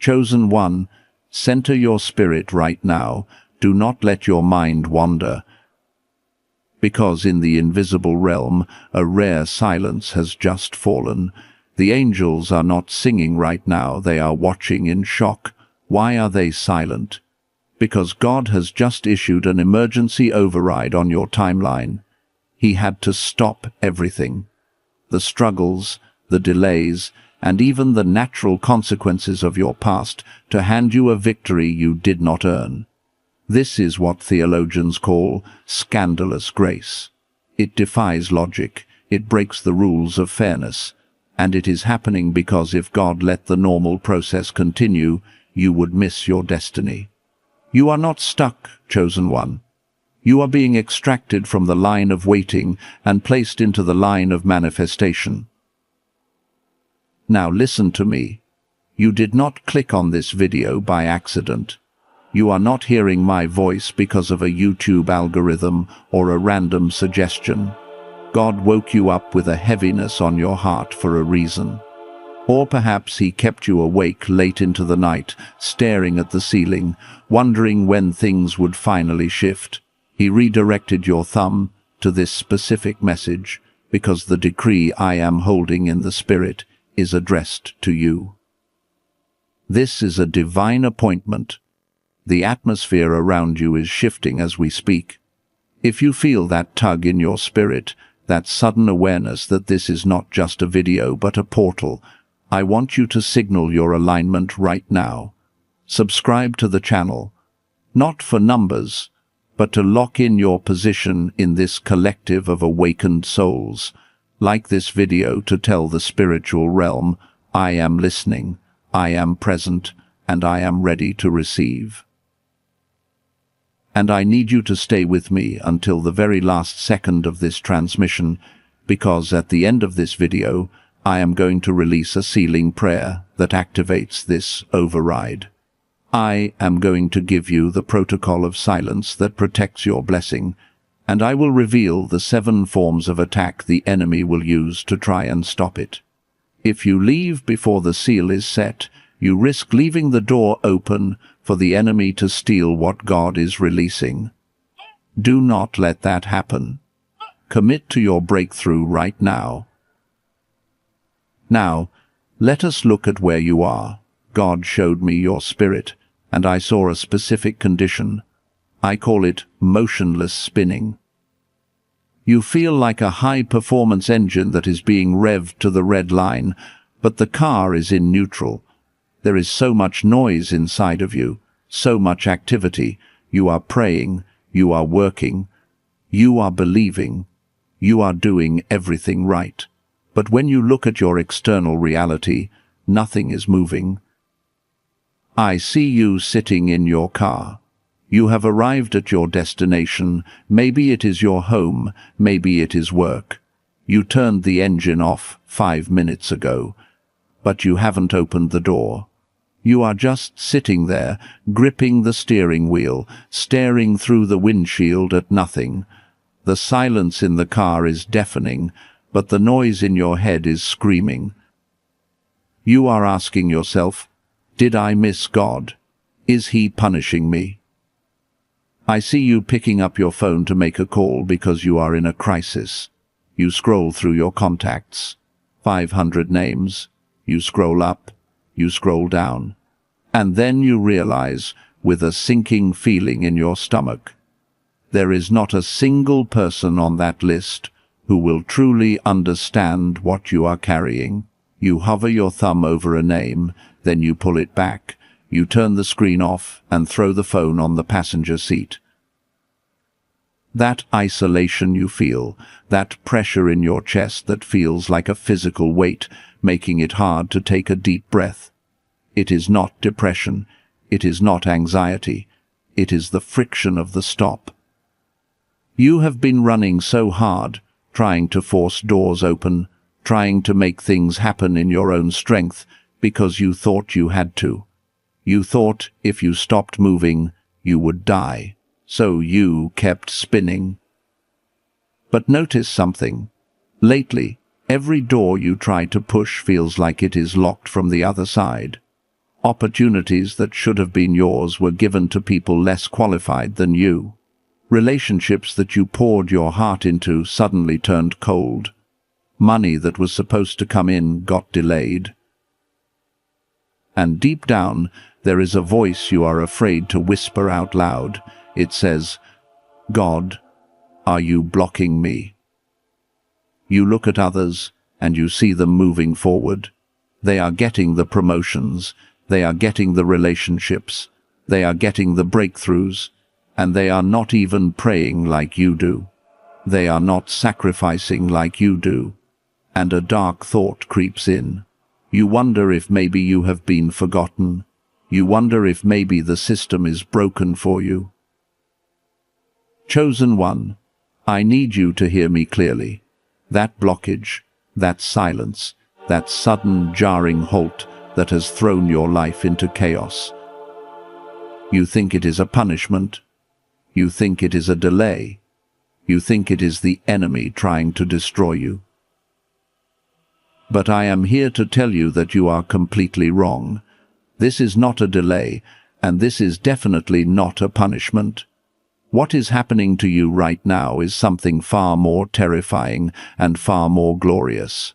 Chosen one, center your spirit right now. Do not let your mind wander, because in the invisible realm, a rare silence has just fallen. The angels are not singing right now, they are watching in shock. Why are they silent? Because God has just issued an emergency override on your timeline. He had to stop everything. The struggles, the delays, and even the natural consequences of your past to hand you a victory you did not earn. This is what theologians call scandalous grace. It defies logic, it breaks the rules of fairness, and it is happening because if God let the normal process continue, you would miss your destiny. You are not stuck, chosen one. You are being extracted from the line of waiting and placed into the line of manifestation. Now listen to me. You did not click on this video by accident. You are not hearing my voice because of a YouTube algorithm or a random suggestion. God woke you up with a heaviness on your heart for a reason. Or perhaps he kept you awake late into the night, staring at the ceiling, wondering when things would finally shift. He redirected your thumb to this specific message because the decree I am holding in the Spirit is addressed to you. This is a divine appointment. The atmosphere around you is shifting as we speak. If you feel that tug in your spirit, that sudden awareness that this is not just a video but a portal, I want you to signal your alignment right now. Subscribe to the channel, not for numbers, but to lock in your position in this collective of awakened souls. Like this video to tell the spiritual realm, I am listening, I am present, and I am ready to receive. And I need you to stay with me until the very last second of this transmission, because at the end of this video, I am going to release a sealing prayer that activates this override. I am going to give you the protocol of silence that protects your blessing, and I will reveal the 7 forms of attack the enemy will use to try and stop it. If you leave before the seal is set, you risk leaving the door open for the enemy to steal what God is releasing. Do not let that happen. Commit to your breakthrough right now. Now, let us look at where you are. God showed me your spirit, and I saw a specific condition. I call it motionless spinning. You feel like a high-performance engine that is being revved to the red line, but the car is in neutral. There is so much noise inside of you, so much activity. You are praying, you are working, you are believing, you are doing everything right. But when you look at your external reality, nothing is moving. I see you sitting in your car. You have arrived at your destination. Maybe it is your home, maybe it is work. You turned the engine off 5 minutes ago, but you haven't opened the door. You are just sitting there, gripping the steering wheel, staring through the windshield at nothing. The silence in the car is deafening, but the noise in your head is screaming. You are asking yourself, did I miss God? Is he punishing me? I see you picking up your phone to make a call because you are in a crisis. You scroll through your contacts. 500 names. You scroll up. You scroll down. And then you realize, with a sinking feeling in your stomach, there is not a single person on that list who will truly understand what you are carrying. You hover your thumb over a name, then you pull it back. You turn the screen off and throw the phone on the passenger seat. That isolation you feel, that pressure in your chest that feels like a physical weight, making it hard to take a deep breath. It is not depression, it is not anxiety, it is the friction of the stop. You have been running so hard, trying to force doors open, trying to make things happen in your own strength, because you thought you had to. You thought if you stopped moving, you would die, so you kept spinning. But notice something. Lately, every door you try to push feels like it is locked from the other side. Opportunities that should have been yours were given to people less qualified than you. Relationships that you poured your heart into suddenly turned cold. Money that was supposed to come in got delayed. And deep down, there is a voice you are afraid to whisper out loud. It says, "God, are you blocking me?" You look at others, and you see them moving forward. They are getting the promotions, they are getting the relationships, they are getting the breakthroughs, and they are not even praying like you do. They are not sacrificing like you do. And a dark thought creeps in. You wonder if maybe you have been forgotten. You wonder if maybe the system is broken for you. Chosen one, I need you to hear me clearly. That blockage, that silence, that sudden jarring halt that has thrown your life into chaos. You think it is a punishment. You think it is a delay. You think it is the enemy trying to destroy you. But I am here to tell you that you are completely wrong. This is not a delay, and this is definitely not a punishment. What is happening to you right now is something far more terrifying and far more glorious.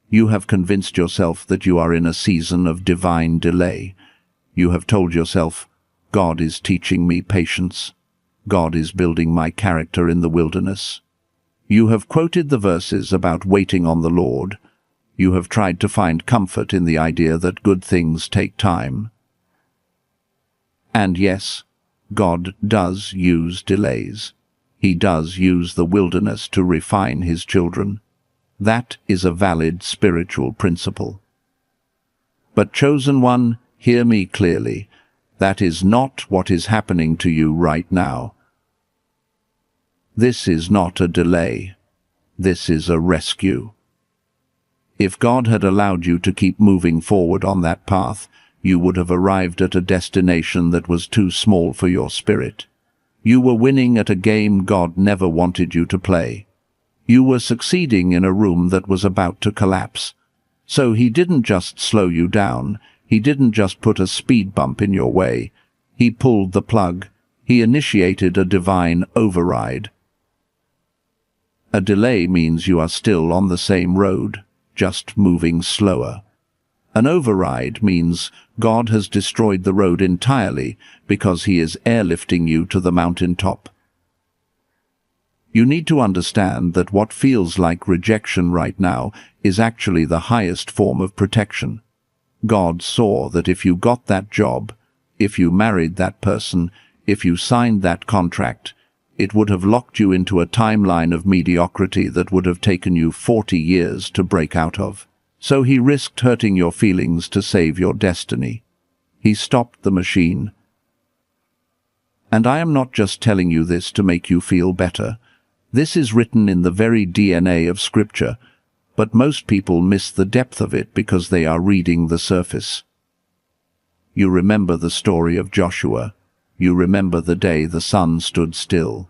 You have convinced yourself that you are in a season of divine delay. You have told yourself, God is teaching me patience. God is building my character in the wilderness. You have quoted the verses about waiting on the Lord. You have tried to find comfort in the idea that good things take time. And yes, God does use delays. He does use the wilderness to refine his children. That is a valid spiritual principle. But chosen one, hear me clearly. That is not what is happening to you right now. This is not a delay. This is a rescue. If God had allowed you to keep moving forward on that path, you would have arrived at a destination that was too small for your spirit. You were winning at a game God never wanted you to play. You were succeeding in a room that was about to collapse. So he didn't just slow you down. He didn't just put a speed bump in your way. He pulled the plug. He initiated a divine override. A delay means you are still on the same road, just moving slower. An override means God has destroyed the road entirely because he is airlifting you to the mountaintop. You need to understand that what feels like rejection right now is actually the highest form of protection. God saw that if you got that job, if you married that person, if you signed that contract, it would have locked you into a timeline of mediocrity that would have taken you 40 years to break out of. So he risked hurting your feelings to save your destiny. He stopped the machine. And I am not just telling you this to make you feel better. This is written in the very DNA of Scripture, but most people miss the depth of it because they are reading the surface. You remember the story of Joshua. You remember the day the sun stood still.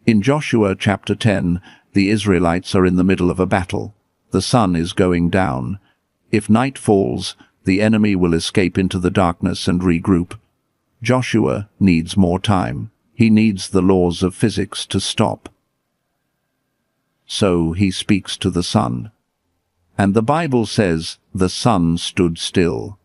In Joshua chapter 10, the Israelites are in the middle of a battle. The sun is going down. If night falls, the enemy will escape into the darkness and regroup. Joshua needs more time. He needs the laws of physics to stop. So he speaks to the sun. And the Bible says, the sun stood still.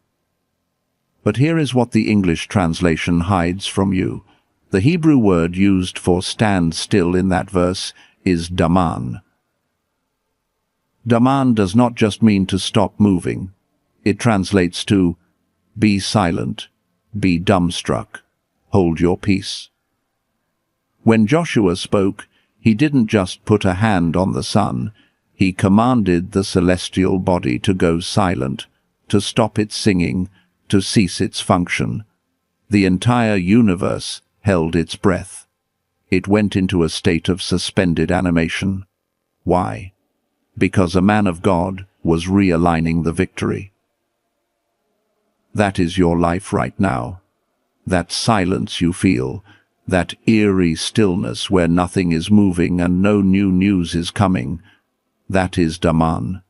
But here is what the English translation hides from you. The Hebrew word used for stand still in that verse is daman. Daman does not just mean to stop moving. It translates to be silent, be dumbstruck, hold your peace. When Joshua spoke, he didn't just put a hand on the sun. He commanded the celestial body to go silent, to stop its singing, to cease its function. The entire universe held its breath. It went into a state of suspended animation. Why? Because a man of God was realigning the victory. That is your life right now. That silence you feel, that eerie stillness where nothing is moving and no new news is coming, that is Daman.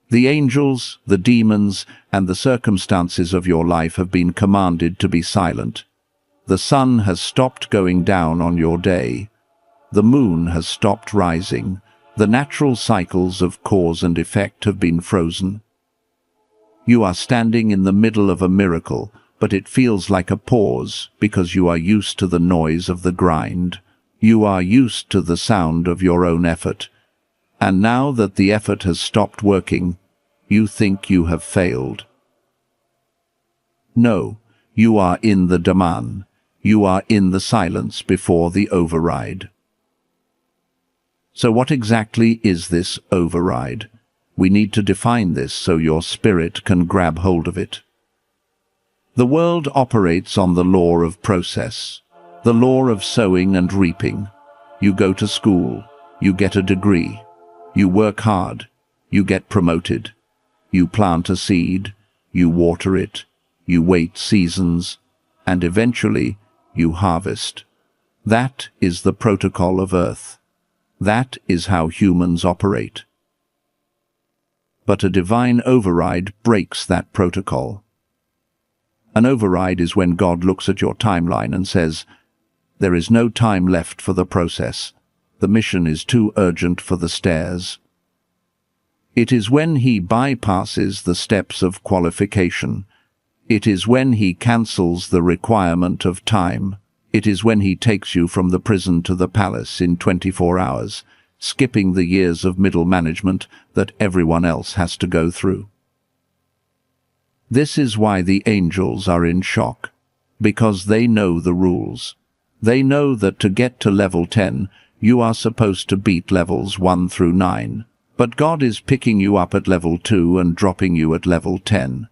The angels, the demons, and the circumstances of your life have been commanded to be silent. The sun has stopped going down on your day. The moon has stopped rising. The natural cycles of cause and effect have been frozen. You are standing in the middle of a miracle, but it feels like a pause because you are used to the noise of the grind. You are used to the sound of your own effort. And now that the effort has stopped working, you think you have failed. No, you are in the demand. You are in the silence before the override. So what exactly is this override? We need to define this so your spirit can grab hold of it. The world operates on the law of process, the law of sowing and reaping. You go to school, you get a degree, you work hard, you get promoted, you plant a seed, you water it, you wait seasons, and eventually you harvest. That is the protocol of Earth. That is how humans operate. But a divine override breaks that protocol. An override is when God looks at your timeline and says, "There is no time left for the process. The mission is too urgent for the stairs." It is when he bypasses the steps of qualification. It is when he cancels the requirement of time. It is when he takes you from the prison to the palace in 24 hours, skipping the years of middle management that everyone else has to go through. This is why the angels are in shock, because they know the rules. They know that to get to level 10, you are supposed to beat levels 1 through 9, but God is picking you up at level 2 and dropping you at level 10.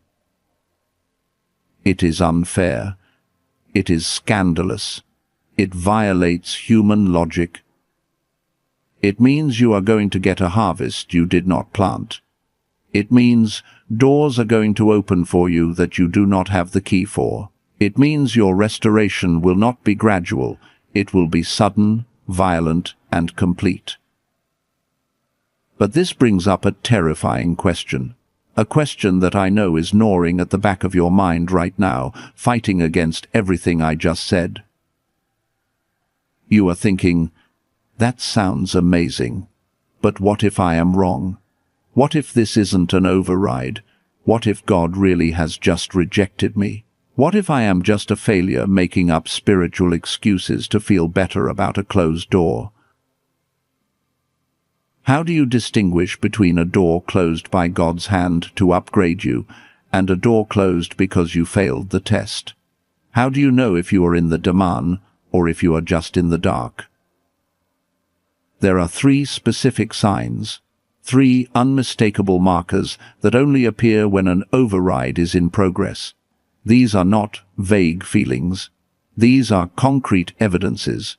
It is unfair. It is scandalous. It violates human logic. It means you are going to get a harvest you did not plant. It means doors are going to open for you that you do not have the key for. It means your restoration will not be gradual. It will be sudden, violent, and complete. But this brings up a terrifying question. A question that I know is gnawing at the back of your mind right now, fighting against everything I just said. You are thinking, that sounds amazing, but what if I am wrong? What if this isn't an override? What if God really has just rejected me? What if I am just a failure making up spiritual excuses to feel better about a closed door? How do you distinguish between a door closed by God's hand to upgrade you and a door closed because you failed the test? How do you know if you are in the demand or if you are just in the dark? There are 3 specific signs, 3 unmistakable markers that only appear when an override is in progress. These are not vague feelings. These are concrete evidences.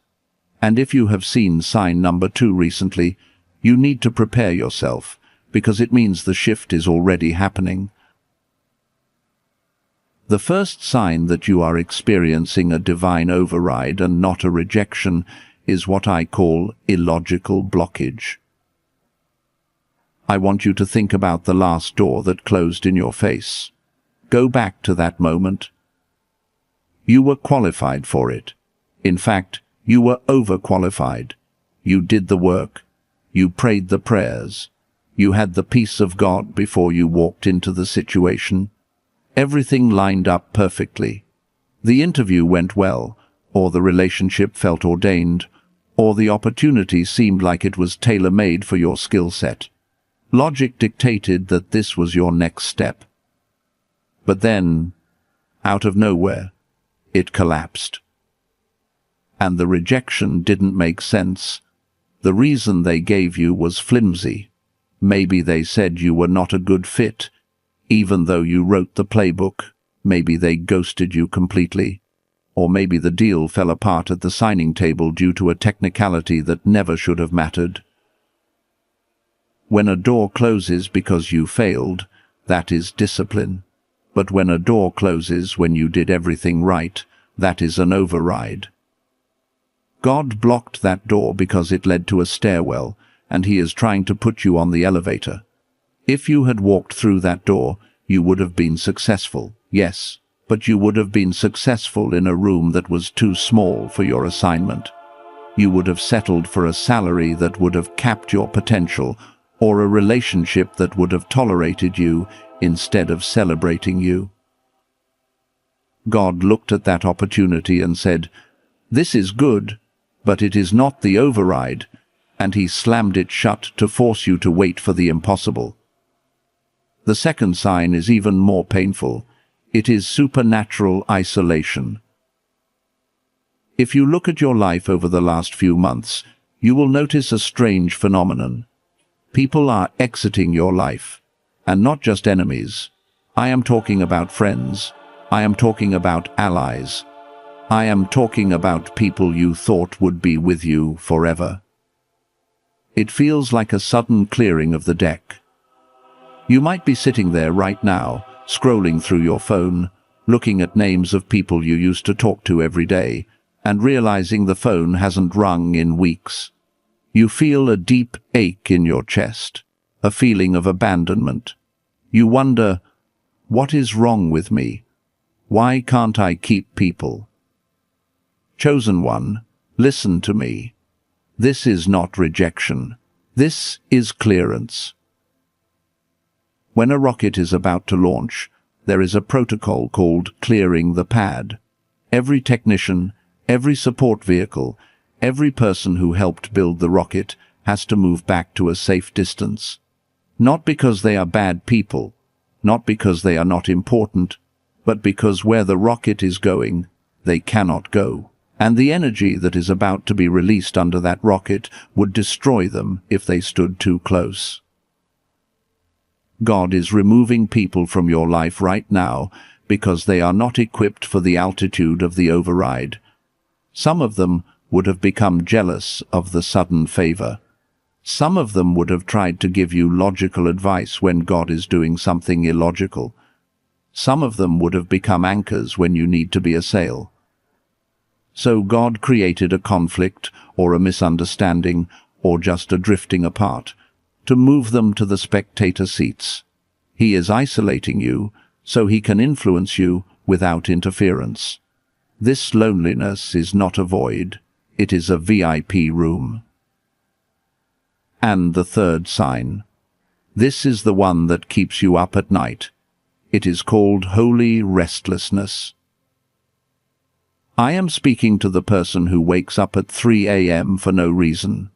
And if you have seen sign number 2 recently, you need to prepare yourself, because it means the shift is already happening. The first sign that you are experiencing a divine override and not a rejection is what I call illogical blockage. I want you to think about the last door that closed in your face. Go back to that moment. You were qualified for it. In fact, you were overqualified. You did the work. You prayed the prayers. You had the peace of God before you walked into the situation. Everything lined up perfectly. The interview went well, or the relationship felt ordained, or the opportunity seemed like it was tailor-made for your skill set. Logic dictated that this was your next step. But then, out of nowhere, it collapsed. And the rejection didn't make sense. The reason they gave you was flimsy. Maybe they said you were not a good fit, even though you wrote the playbook. Maybe they ghosted you completely. Or maybe the deal fell apart at the signing table due to a technicality that never should have mattered. When a door closes because you failed, that is discipline. But when a door closes when you did everything right, that is an override. God blocked that door because it led to a stairwell, and he is trying to put you on the elevator. If you had walked through that door, you would have been successful, yes, but you would have been successful in a room that was too small for your assignment. You would have settled for a salary that would have capped your potential, or a relationship that would have tolerated you instead of celebrating you. God looked at that opportunity and said, "This is good, but it is not the override," and he slammed it shut to force you to wait for the impossible. The second sign is even more painful. It is supernatural isolation. If you look at your life over the last few months, you will notice a strange phenomenon. People are exiting your life, and not just enemies. I am talking about friends. I am talking about allies. I am talking about people you thought would be with you forever. It feels like a sudden clearing of the deck. You might be sitting there right now, scrolling through your phone, looking at names of people you used to talk to every day, and realizing the phone hasn't rung in weeks. You feel a deep ache in your chest, a feeling of abandonment. You wonder, what is wrong with me? Why can't I keep people? Chosen one, listen to me. This is not rejection. This is clearance. When a rocket is about to launch, there is a protocol called clearing the pad. Every technician, every support vehicle, every person who helped build the rocket has to move back to a safe distance. Not because they are bad people, not because they are not important, but because where the rocket is going, they cannot go. And the energy that is about to be released under that rocket would destroy them if they stood too close. God is removing people from your life right now because they are not equipped for the altitude of the override. Some of them would have become jealous of the sudden favor. Some of them would have tried to give you logical advice when God is doing something illogical. Some of them would have become anchors when you need to be a sail. So God created a conflict, or a misunderstanding, or just a drifting apart, to move them to the spectator seats. He is isolating you, so he can influence you without interference. This loneliness is not a void, it is a VIP room. And the third sign. This is the one that keeps you up at night. It is called holy restlessness. I am speaking to the person who wakes up at 3 a.m. for no reason.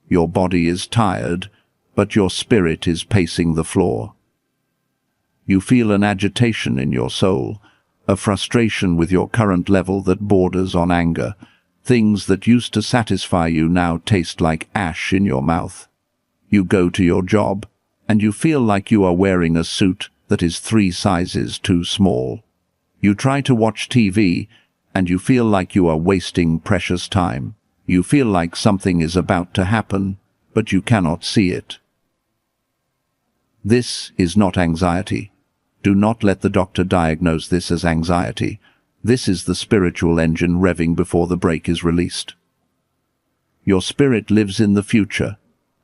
Your body is tired, but your spirit is pacing the floor. You feel an agitation in your soul, a frustration with your current level that borders on anger. Things that used to satisfy you now taste like ash in your mouth. You go to your job, and you feel like you are wearing a suit that is 3 sizes too small. You try to watch TV, and you feel like you are wasting precious time. You feel like something is about to happen, but you cannot see it. This is not anxiety. Do not let the doctor diagnose this as anxiety. This is the spiritual engine revving before the brake is released. Your spirit lives in the future,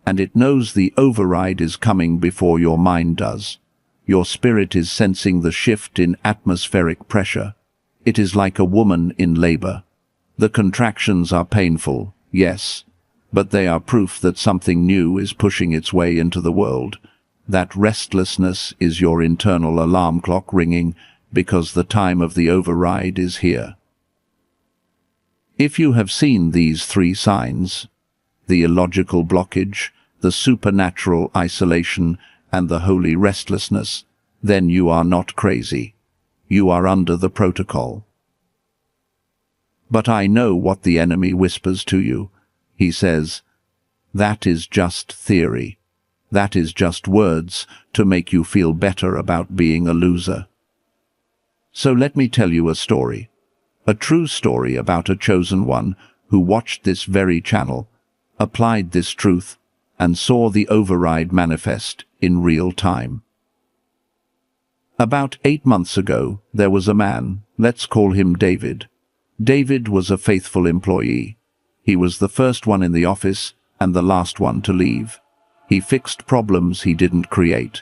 and it knows the override is coming before your mind does. Your spirit is sensing the shift in atmospheric pressure. It is like a woman in labor. The contractions are painful, yes, but they are proof that something new is pushing its way into the world. That restlessness is your internal alarm clock ringing because the time of the override is here. If you have seen these 3 signs, the illogical blockage, the supernatural isolation, and the holy restlessness, then you are not crazy. You are under the protocol. But I know what the enemy whispers to you. He says, that is just theory. That is just words to make you feel better about being a loser. So let me tell you a story. A true story about a chosen one who watched this very channel, applied this truth, and saw the override manifest in real time. About 8 months ago, there was a man, let's call him David. David was a faithful employee. He was the first one in the office and the last one to leave. He fixed problems he didn't create.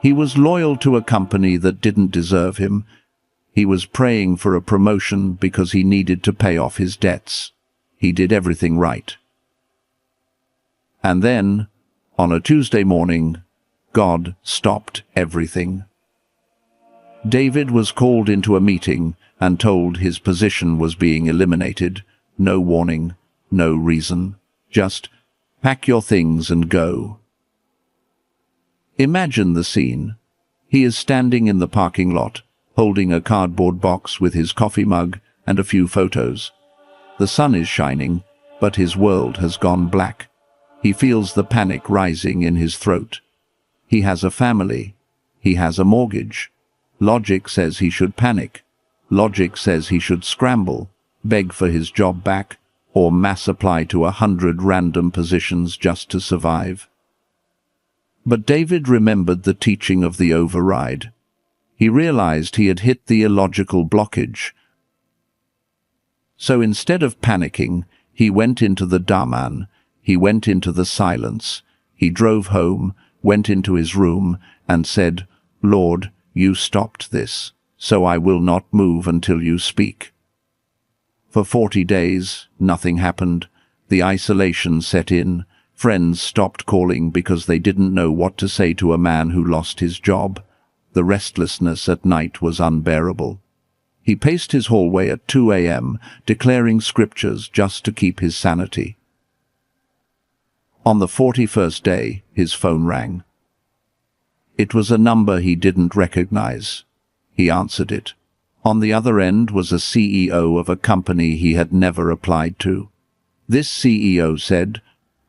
He was loyal to a company that didn't deserve him. He was praying for a promotion because he needed to pay off his debts. He did everything right. And then, on a Tuesday morning, God stopped everything. David was called into a meeting and told his position was being eliminated. No warning, no reason. Just pack your things and go. Imagine the scene. He is standing in the parking lot, holding a cardboard box with his coffee mug and a few photos. The sun is shining, but his world has gone black. He feels the panic rising in his throat. He has a family. He has a mortgage. Logic says he should panic. Logic says he should scramble, beg for his job back, or mass apply to 100 random positions just to survive. But David remembered the teaching of the override. He realized he had hit the illogical blockage. So instead of panicking, he went into the Daman. He went into the silence. He drove home, went into his room, and said, "Lord, you stopped this, so I will not move until you speak." For 40 days, nothing happened. The isolation set in. Friends stopped calling because they didn't know what to say to a man who lost his job. The restlessness at night was unbearable. He paced his hallway at 2 a.m., declaring scriptures just to keep his sanity. On the 41st day, his phone rang. It was a number he didn't recognize. He answered it. On the other end was a CEO of a company he had never applied to. This CEO said,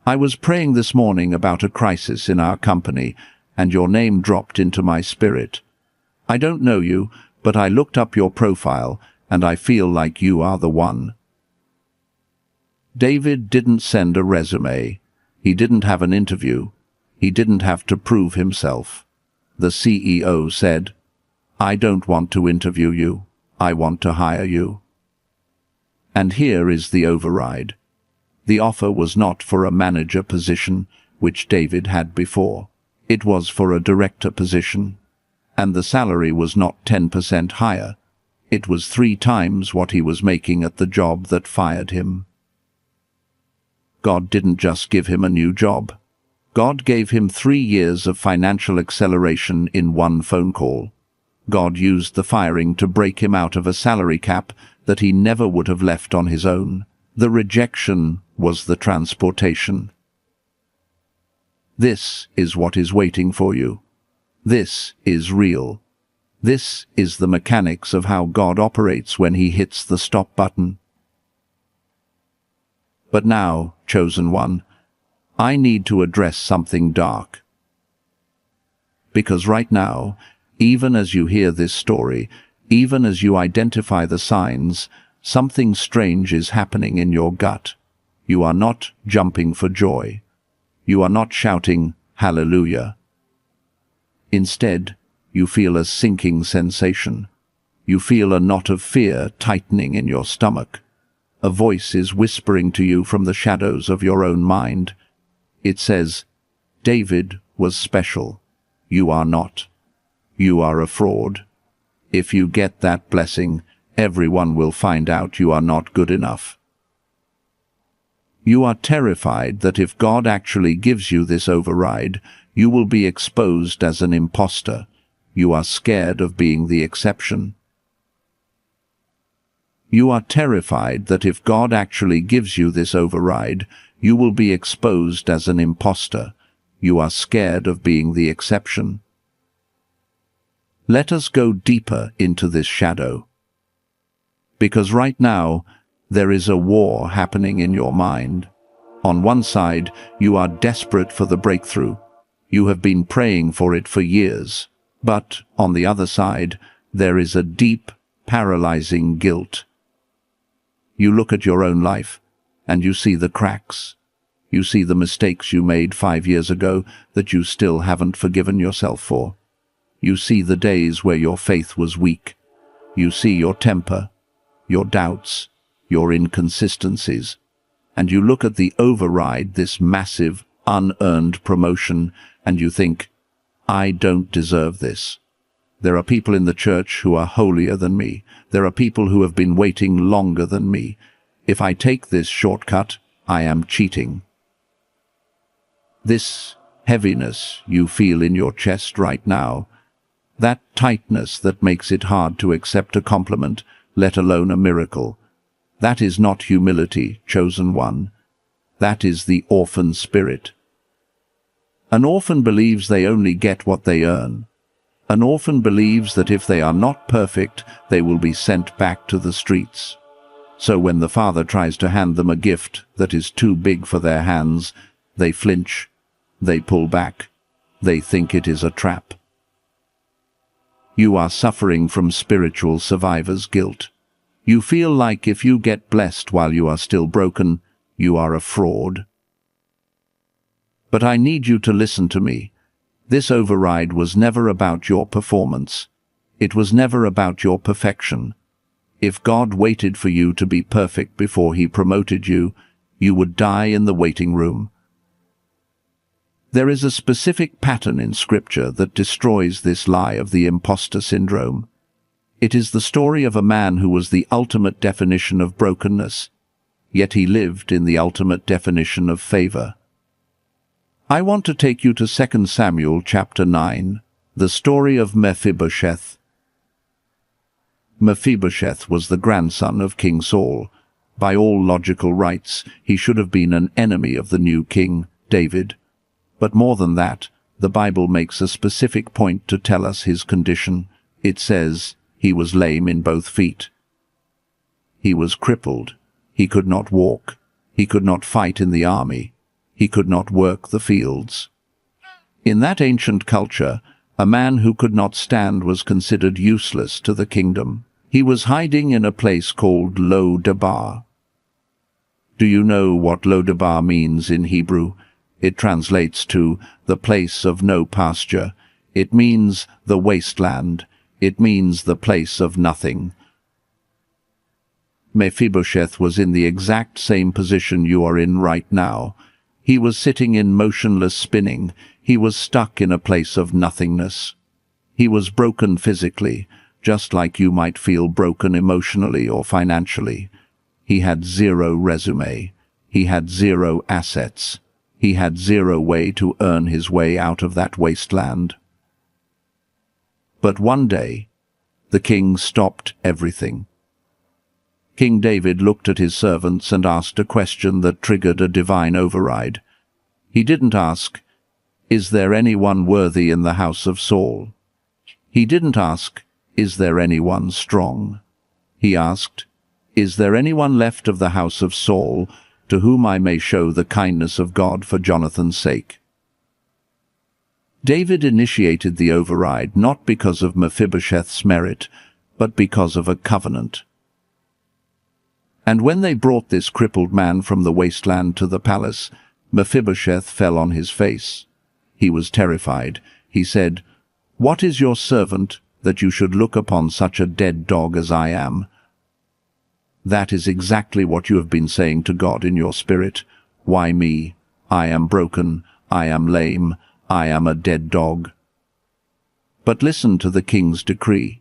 "I was praying this morning about a crisis in our company, and your name dropped into my spirit. I don't know you, but I looked up your profile, and I feel like you are the one." David didn't send a resume. He didn't have an interview. He didn't have to prove himself. The CEO said, "I don't want to interview you. I want to hire you." And here is the override. The offer was not for a manager position, which David had before. It was for a director position. And the salary was not 10% higher. It was 3 times what he was making at the job that fired him. God didn't just give him a new job. God gave him 3 years of financial acceleration in one phone call. God used the firing to break him out of a salary cap that he never would have left on his own. The rejection was the transportation. This is what is waiting for you. This is real. This is the mechanics of how God operates when he hits the stop button. But now, chosen one, I need to address something dark. Because right now, even as you hear this story, even as you identify the signs, something strange is happening in your gut. You are not jumping for joy. You are not shouting, "Hallelujah." Instead, you feel a sinking sensation. You feel a knot of fear tightening in your stomach. A voice is whispering to you from the shadows of your own mind. It says, "David was special. You are not. You are a fraud. If you get that blessing, everyone will find out you are not good enough." You are terrified that if God actually gives you this override, you will be exposed as an imposter. You are scared of being the exception. You are terrified that if God actually gives you this override, you will be exposed as an imposter. You are scared of being the exception. Let us go deeper into this shadow. Because right now, there is a war happening in your mind. On one side, you are desperate for the breakthrough. You have been praying for it for years. But, on the other side, there is a deep, paralyzing guilt. You look at your own life, and you see the cracks. You see the mistakes you made 5 years ago that you still haven't forgiven yourself for. You see the days where your faith was weak. You see your temper, your doubts, your inconsistencies. And you look at the override, this massive, unearned promotion, and you think, I don't deserve this. There are people in the church who are holier than me. There are people who have been waiting longer than me. If I take this shortcut, I am cheating. This heaviness you feel in your chest right now, that tightness that makes it hard to accept a compliment, let alone a miracle, that is not humility, chosen one. That is the orphan spirit. An orphan believes they only get what they earn. An orphan believes that if they are not perfect, they will be sent back to the streets. So when the father tries to hand them a gift that is too big for their hands, they flinch, they pull back, they think it is a trap. You are suffering from spiritual survivor's guilt. You feel like if you get blessed while you are still broken, you are a fraud. But I need you to listen to me. This override was never about your performance. It was never about your perfection. If God waited for you to be perfect before he promoted you, you would die in the waiting room. There is a specific pattern in Scripture that destroys this lie of the imposter syndrome. It is the story of a man who was the ultimate definition of brokenness, yet he lived in the ultimate definition of favor. I want to take you to 2 Samuel chapter 9, the story of Mephibosheth. Mephibosheth was the grandson of King Saul. By all logical rights, he should have been an enemy of the new king, David. But more than that, the Bible makes a specific point to tell us his condition. It says, he was lame in both feet. He was crippled. He could not walk. He could not fight in the army. He could not work the fields. In that ancient culture, a man who could not stand was considered useless to the kingdom. He was hiding in a place called Lo-Debar. Do you know what Lo-Debar means in Hebrew? It translates to the place of no pasture. It means the wasteland. It means the place of nothing. Mephibosheth was in the exact same position you are in right now. He was sitting in motionless spinning. He was stuck in a place of nothingness. He was broken physically, just like you might feel broken emotionally or financially. He had zero resume. He had zero assets. He had zero way to earn his way out of that wasteland. But one day, the king stopped everything. King David looked at his servants and asked a question that triggered a divine override. He didn't ask, "Is there anyone worthy in the house of Saul?" He didn't ask, "Is there anyone strong?" He asked, "Is there anyone left of the house of Saul to whom I may show the kindness of God for Jonathan's sake?" David initiated the override not because of Mephibosheth's merit, but because of a covenant. And when they brought this crippled man from the wasteland to the palace, Mephibosheth fell on his face. He was terrified. He said, "What is your servant that you should look upon such a dead dog as I am?" That is exactly what you have been saying to God in your spirit. Why me? I am broken. I am lame. I am a dead dog. But listen to the king's decree.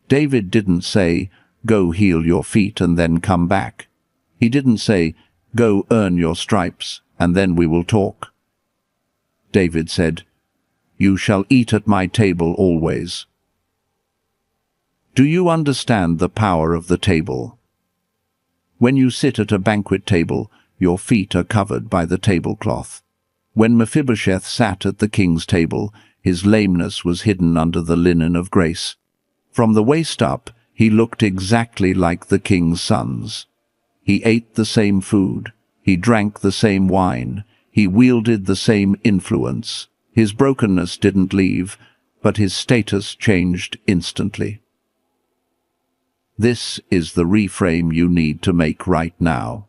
David didn't say, "Go heal your feet and then come back." He didn't say, "Go earn your stripes and then we will talk." David said, "You shall eat at my table always." Do you understand the power of the table? When you sit at a banquet table, your feet are covered by the tablecloth. When Mephibosheth sat at the king's table, his lameness was hidden under the linen of grace. From the waist up, he looked exactly like the king's sons. He ate the same food. He drank the same wine. He wielded the same influence. His brokenness didn't leave, but his status changed instantly. This is the reframe you need to make right now.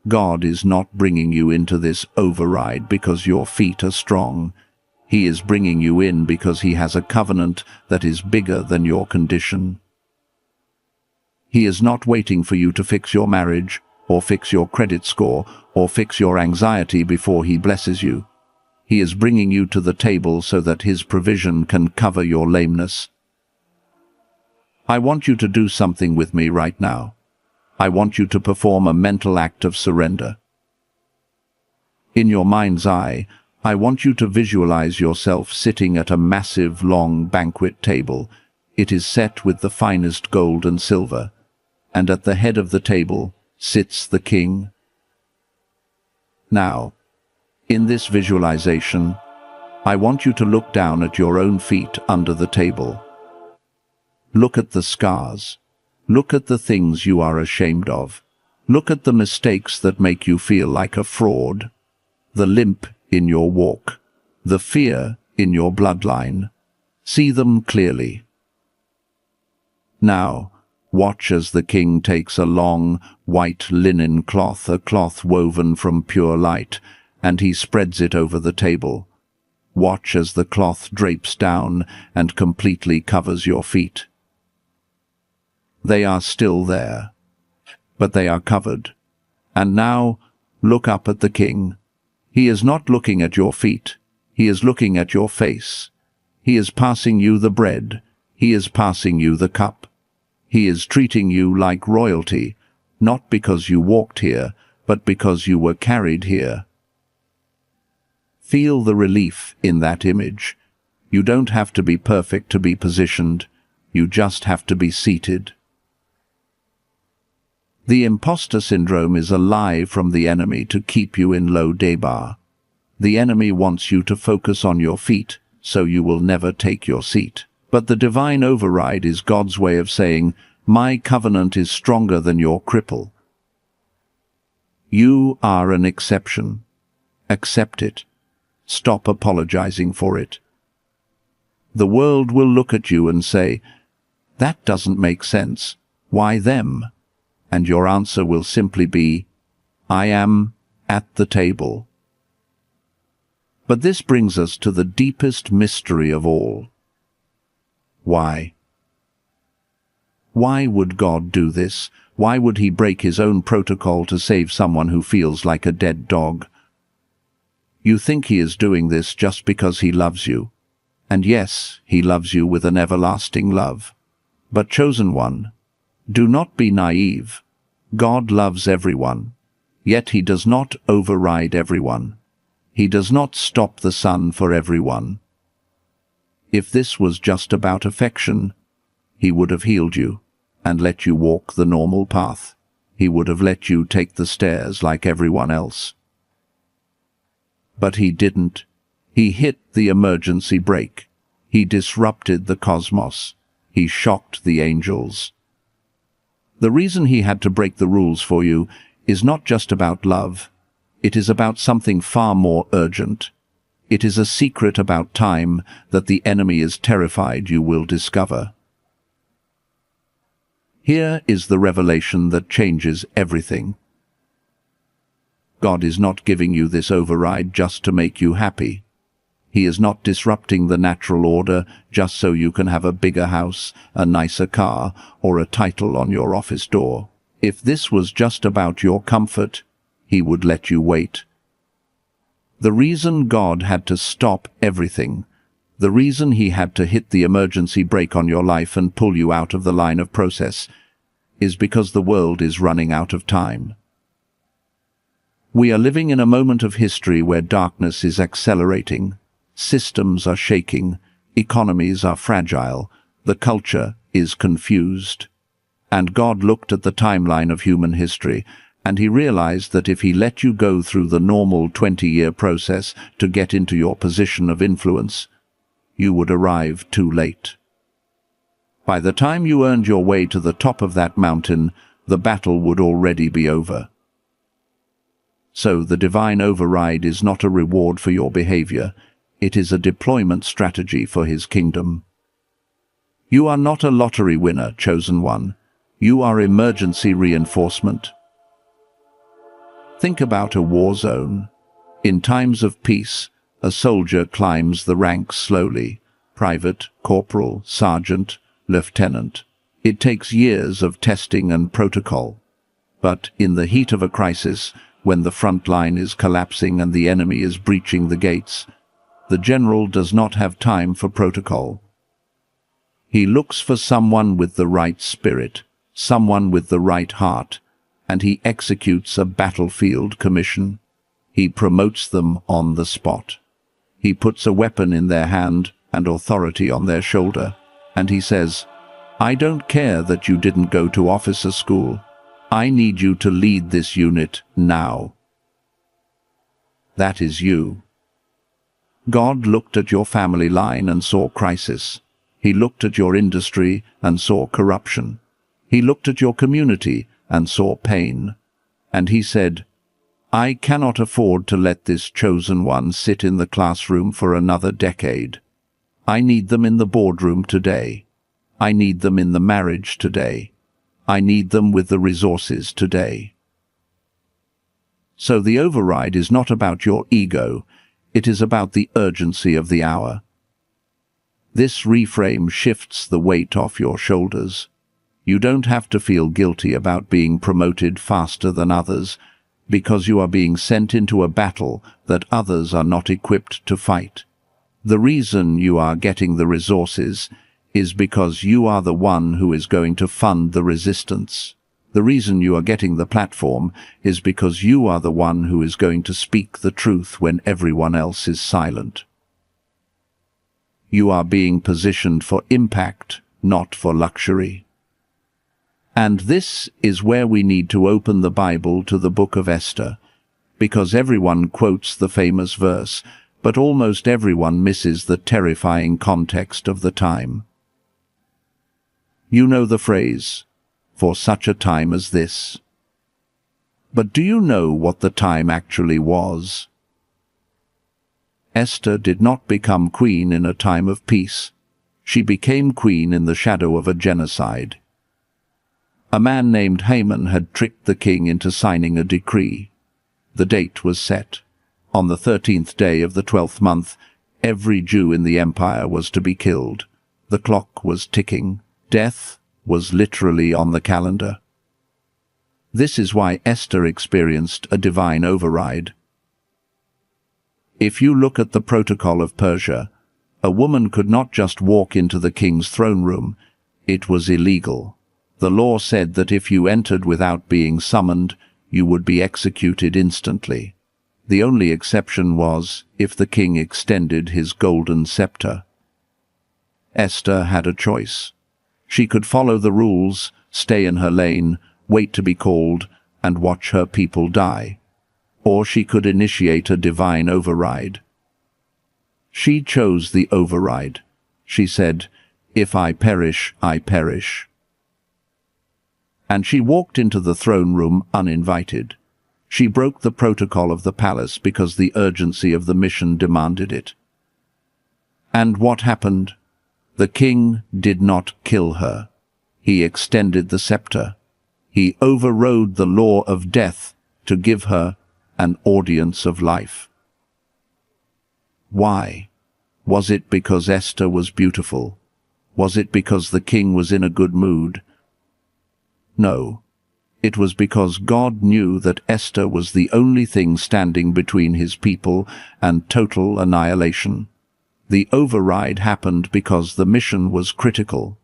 God is not bringing you into this override because your feet are strong. He is bringing you in because he has a covenant that is bigger than your condition. He is not waiting for you to fix your marriage, or fix your credit score, or fix your anxiety before he blesses you. He is bringing you to the table so that his provision can cover your lameness. I want you to do something with me right now. I want you to perform a mental act of surrender. In your mind's eye, I want you to visualize yourself sitting at a massive, long banquet table. It is set with the finest gold and silver, and at the head of the table sits the king. Now, in this visualization, I want you to look down at your own feet under the table. Look at the scars. Look at the things you are ashamed of. Look at the mistakes that make you feel like a fraud. The limp in your walk. The fear in your bloodline. See them clearly. Now, watch as the king takes a long, white linen cloth, a cloth woven from pure light, and he spreads it over the table. Watch as the cloth drapes down and completely covers your feet. They are still there, but they are covered. And now, look up at the king. He is not looking at your feet. He is looking at your face. He is passing you the bread. He is passing you the cup. He is treating you like royalty, not because you walked here, but because you were carried here. Feel the relief in that image. You don't have to be perfect to be positioned. You just have to be seated. The imposter syndrome is a lie from the enemy to keep you in low debar. The enemy wants you to focus on your feet, so you will never take your seat. But the divine override is God's way of saying, my covenant is stronger than your cripple. You are an exception. Accept it. Stop apologizing for it. The world will look at you and say, that doesn't make sense. Why them? And your answer will simply be, I am at the table. But this brings us to the deepest mystery of all. Why? Why would God do this? Why would he break his own protocol to save someone who feels like a dead dog? You think he is doing this just because he loves you. And yes, he loves you with an everlasting love. But chosen one, do not be naive. God loves everyone, yet he does not override everyone. He does not stop the sun for everyone. If this was just about affection, he would have healed you and let you walk the normal path. He would have let you take the stairs like everyone else. But he didn't. He hit the emergency brake. He disrupted the cosmos. He shocked the angels. The reason he had to break the rules for you is not just about love. It is about something far more urgent. It is a secret about time that the enemy is terrified you will discover. Here is the revelation that changes everything. God is not giving you this override just to make you happy. He is not disrupting the natural order just so you can have a bigger house, a nicer car, or a title on your office door. If this was just about your comfort, he would let you wait. The reason God had to stop everything, the reason he had to hit the emergency brake on your life and pull you out of the line of process, is because the world is running out of time. We are living in a moment of history where darkness is accelerating. Systems are shaking, economies are fragile, the culture is confused. And God looked at the timeline of human history, and he realized that if he let you go through the normal 20-year process to get into your position of influence, you would arrive too late. By the time you earned your way to the top of that mountain, the battle would already be over. So the divine override is not a reward for your behavior. It is a deployment strategy for his kingdom. You are not a lottery winner, chosen one. You are emergency reinforcement. Think about a war zone. In times of peace, a soldier climbs the ranks slowly. Private, corporal, sergeant, lieutenant. It takes years of testing and protocol. But in the heat of a crisis, when the front line is collapsing and the enemy is breaching the gates, The general does not have time for protocol. He looks for someone with the right spirit, someone with the right heart, and he executes a battlefield commission. He promotes them on the spot. He puts a weapon in their hand and authority on their shoulder, and he says, "I don't care that you didn't go to officer school. I need you to lead this unit now." That is you. God looked at your family line and saw crisis. He looked at your industry and saw corruption. He looked at your community and saw pain. And he said, "I cannot afford to let this chosen one sit in the classroom for another decade. I need them in the boardroom today. I need them in the marriage today. I need them with the resources today." So the override is not about your ego, it is about the urgency of the hour. This reframe shifts the weight off your shoulders. You don't have to feel guilty about being promoted faster than others, because you are being sent into a battle that others are not equipped to fight. The reason you are getting the resources is because you are the one who is going to fund the resistance. The reason you are getting the platform is because you are the one who is going to speak the truth when everyone else is silent. You are being positioned for impact, not for luxury. And this is where we need to open the Bible to the book of Esther, because everyone quotes the famous verse, but almost everyone misses the terrifying context of the time. You know the phrase, "for such a time as this." But do you know what the time actually was? Esther did not become queen in a time of peace. She became queen in the shadow of a genocide. A man named Haman had tricked the king into signing a decree. The date was set. On the 13th day of the 12th month, every Jew in the empire was to be killed. The clock was ticking. Death was literally on the calendar. This is why Esther experienced a divine override. If you look at the protocol of Persia, a woman could not just walk into the king's throne room. It was illegal. The law said that if you entered without being summoned, you would be executed instantly. The only exception was if the king extended his golden scepter. Esther had a choice. She could follow the rules, stay in her lane, wait to be called, and watch her people die. Or she could initiate a divine override. She chose the override. She said, "If I perish, I perish." And she walked into the throne room uninvited. She broke the protocol of the palace because the urgency of the mission demanded it. And what happened? The king did not kill her. He extended the scepter. He overrode the law of death to give her an audience of life. Why? Was it because Esther was beautiful? Was it because the king was in a good mood? No. It was because God knew that Esther was the only thing standing between his people and total annihilation. The override happened because the mission was critical.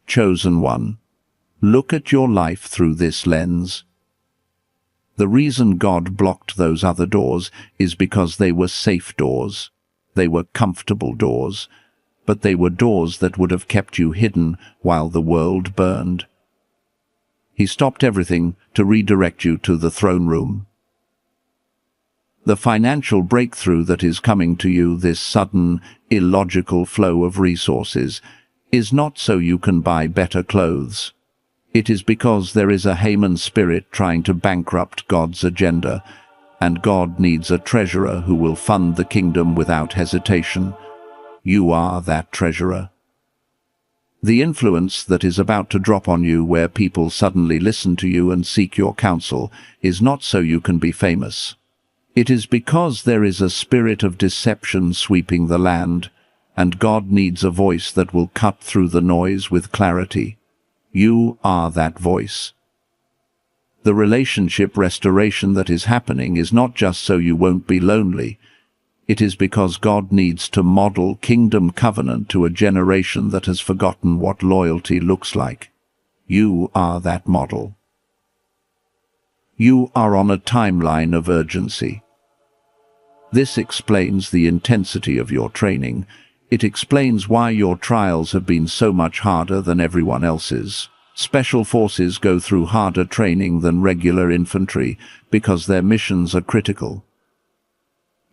Chosen one, look at your life through this lens. The reason God blocked those other doors is because they were safe doors. They were comfortable doors, but they were doors that would have kept you hidden while the world burned. He stopped everything to redirect you to the throne room. The financial breakthrough that is coming to you, this sudden, illogical flow of resources, is not so you can buy better clothes. It is because there is a Haman spirit trying to bankrupt God's agenda, and God needs a treasurer who will fund the kingdom without hesitation. You are that treasurer. The influence that is about to drop on you, where people suddenly listen to you and seek your counsel, is not so you can be famous. It is because there is a spirit of deception sweeping the land, and God needs a voice that will cut through the noise with clarity. You are that voice. The relationship restoration that is happening is not just so you won't be lonely. It is because God needs to model kingdom covenant to a generation that has forgotten what loyalty looks like. You are that model. You are on a timeline of urgency. This explains the intensity of your training. It explains why your trials have been so much harder than everyone else's. Special forces go through harder training than regular infantry because their missions are critical.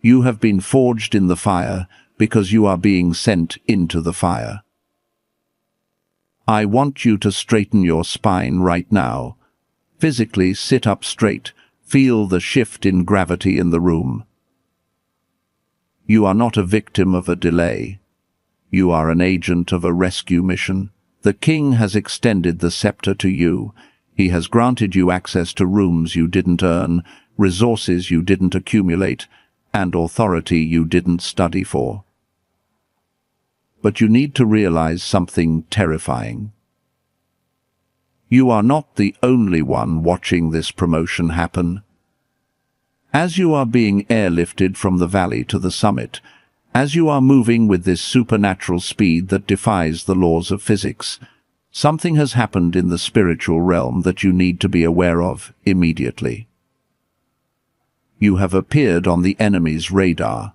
You have been forged in the fire because you are being sent into the fire. I want you to straighten your spine right now. Physically sit up straight. Feel the shift in gravity in the room. You are not a victim of a delay. You are an agent of a rescue mission. The king has extended the scepter to you. He has granted you access to rooms you didn't earn, resources you didn't accumulate, and authority you didn't study for. But you need to realize something terrifying. You are not the only one watching this promotion happen. As you are being airlifted from the valley to the summit, as you are moving with this supernatural speed that defies the laws of physics, something has happened in the spiritual realm that you need to be aware of immediately. You have appeared on the enemy's radar.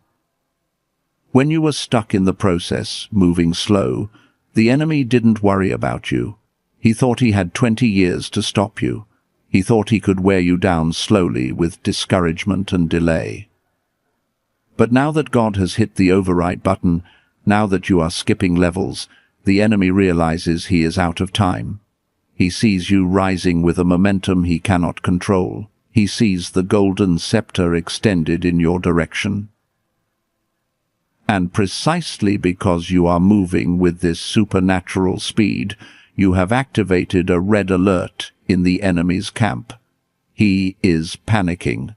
When you were stuck in the process, moving slow, the enemy didn't worry about you. He thought he had 20 years to stop you. He thought he could wear you down slowly with discouragement and delay. But now that God has hit the override button, now that you are skipping levels, the enemy realizes he is out of time. He sees you rising with a momentum he cannot control. He sees the golden scepter extended in your direction. And precisely because you are moving with this supernatural speed, you have activated a red alert in the enemy's camp. He is panicking.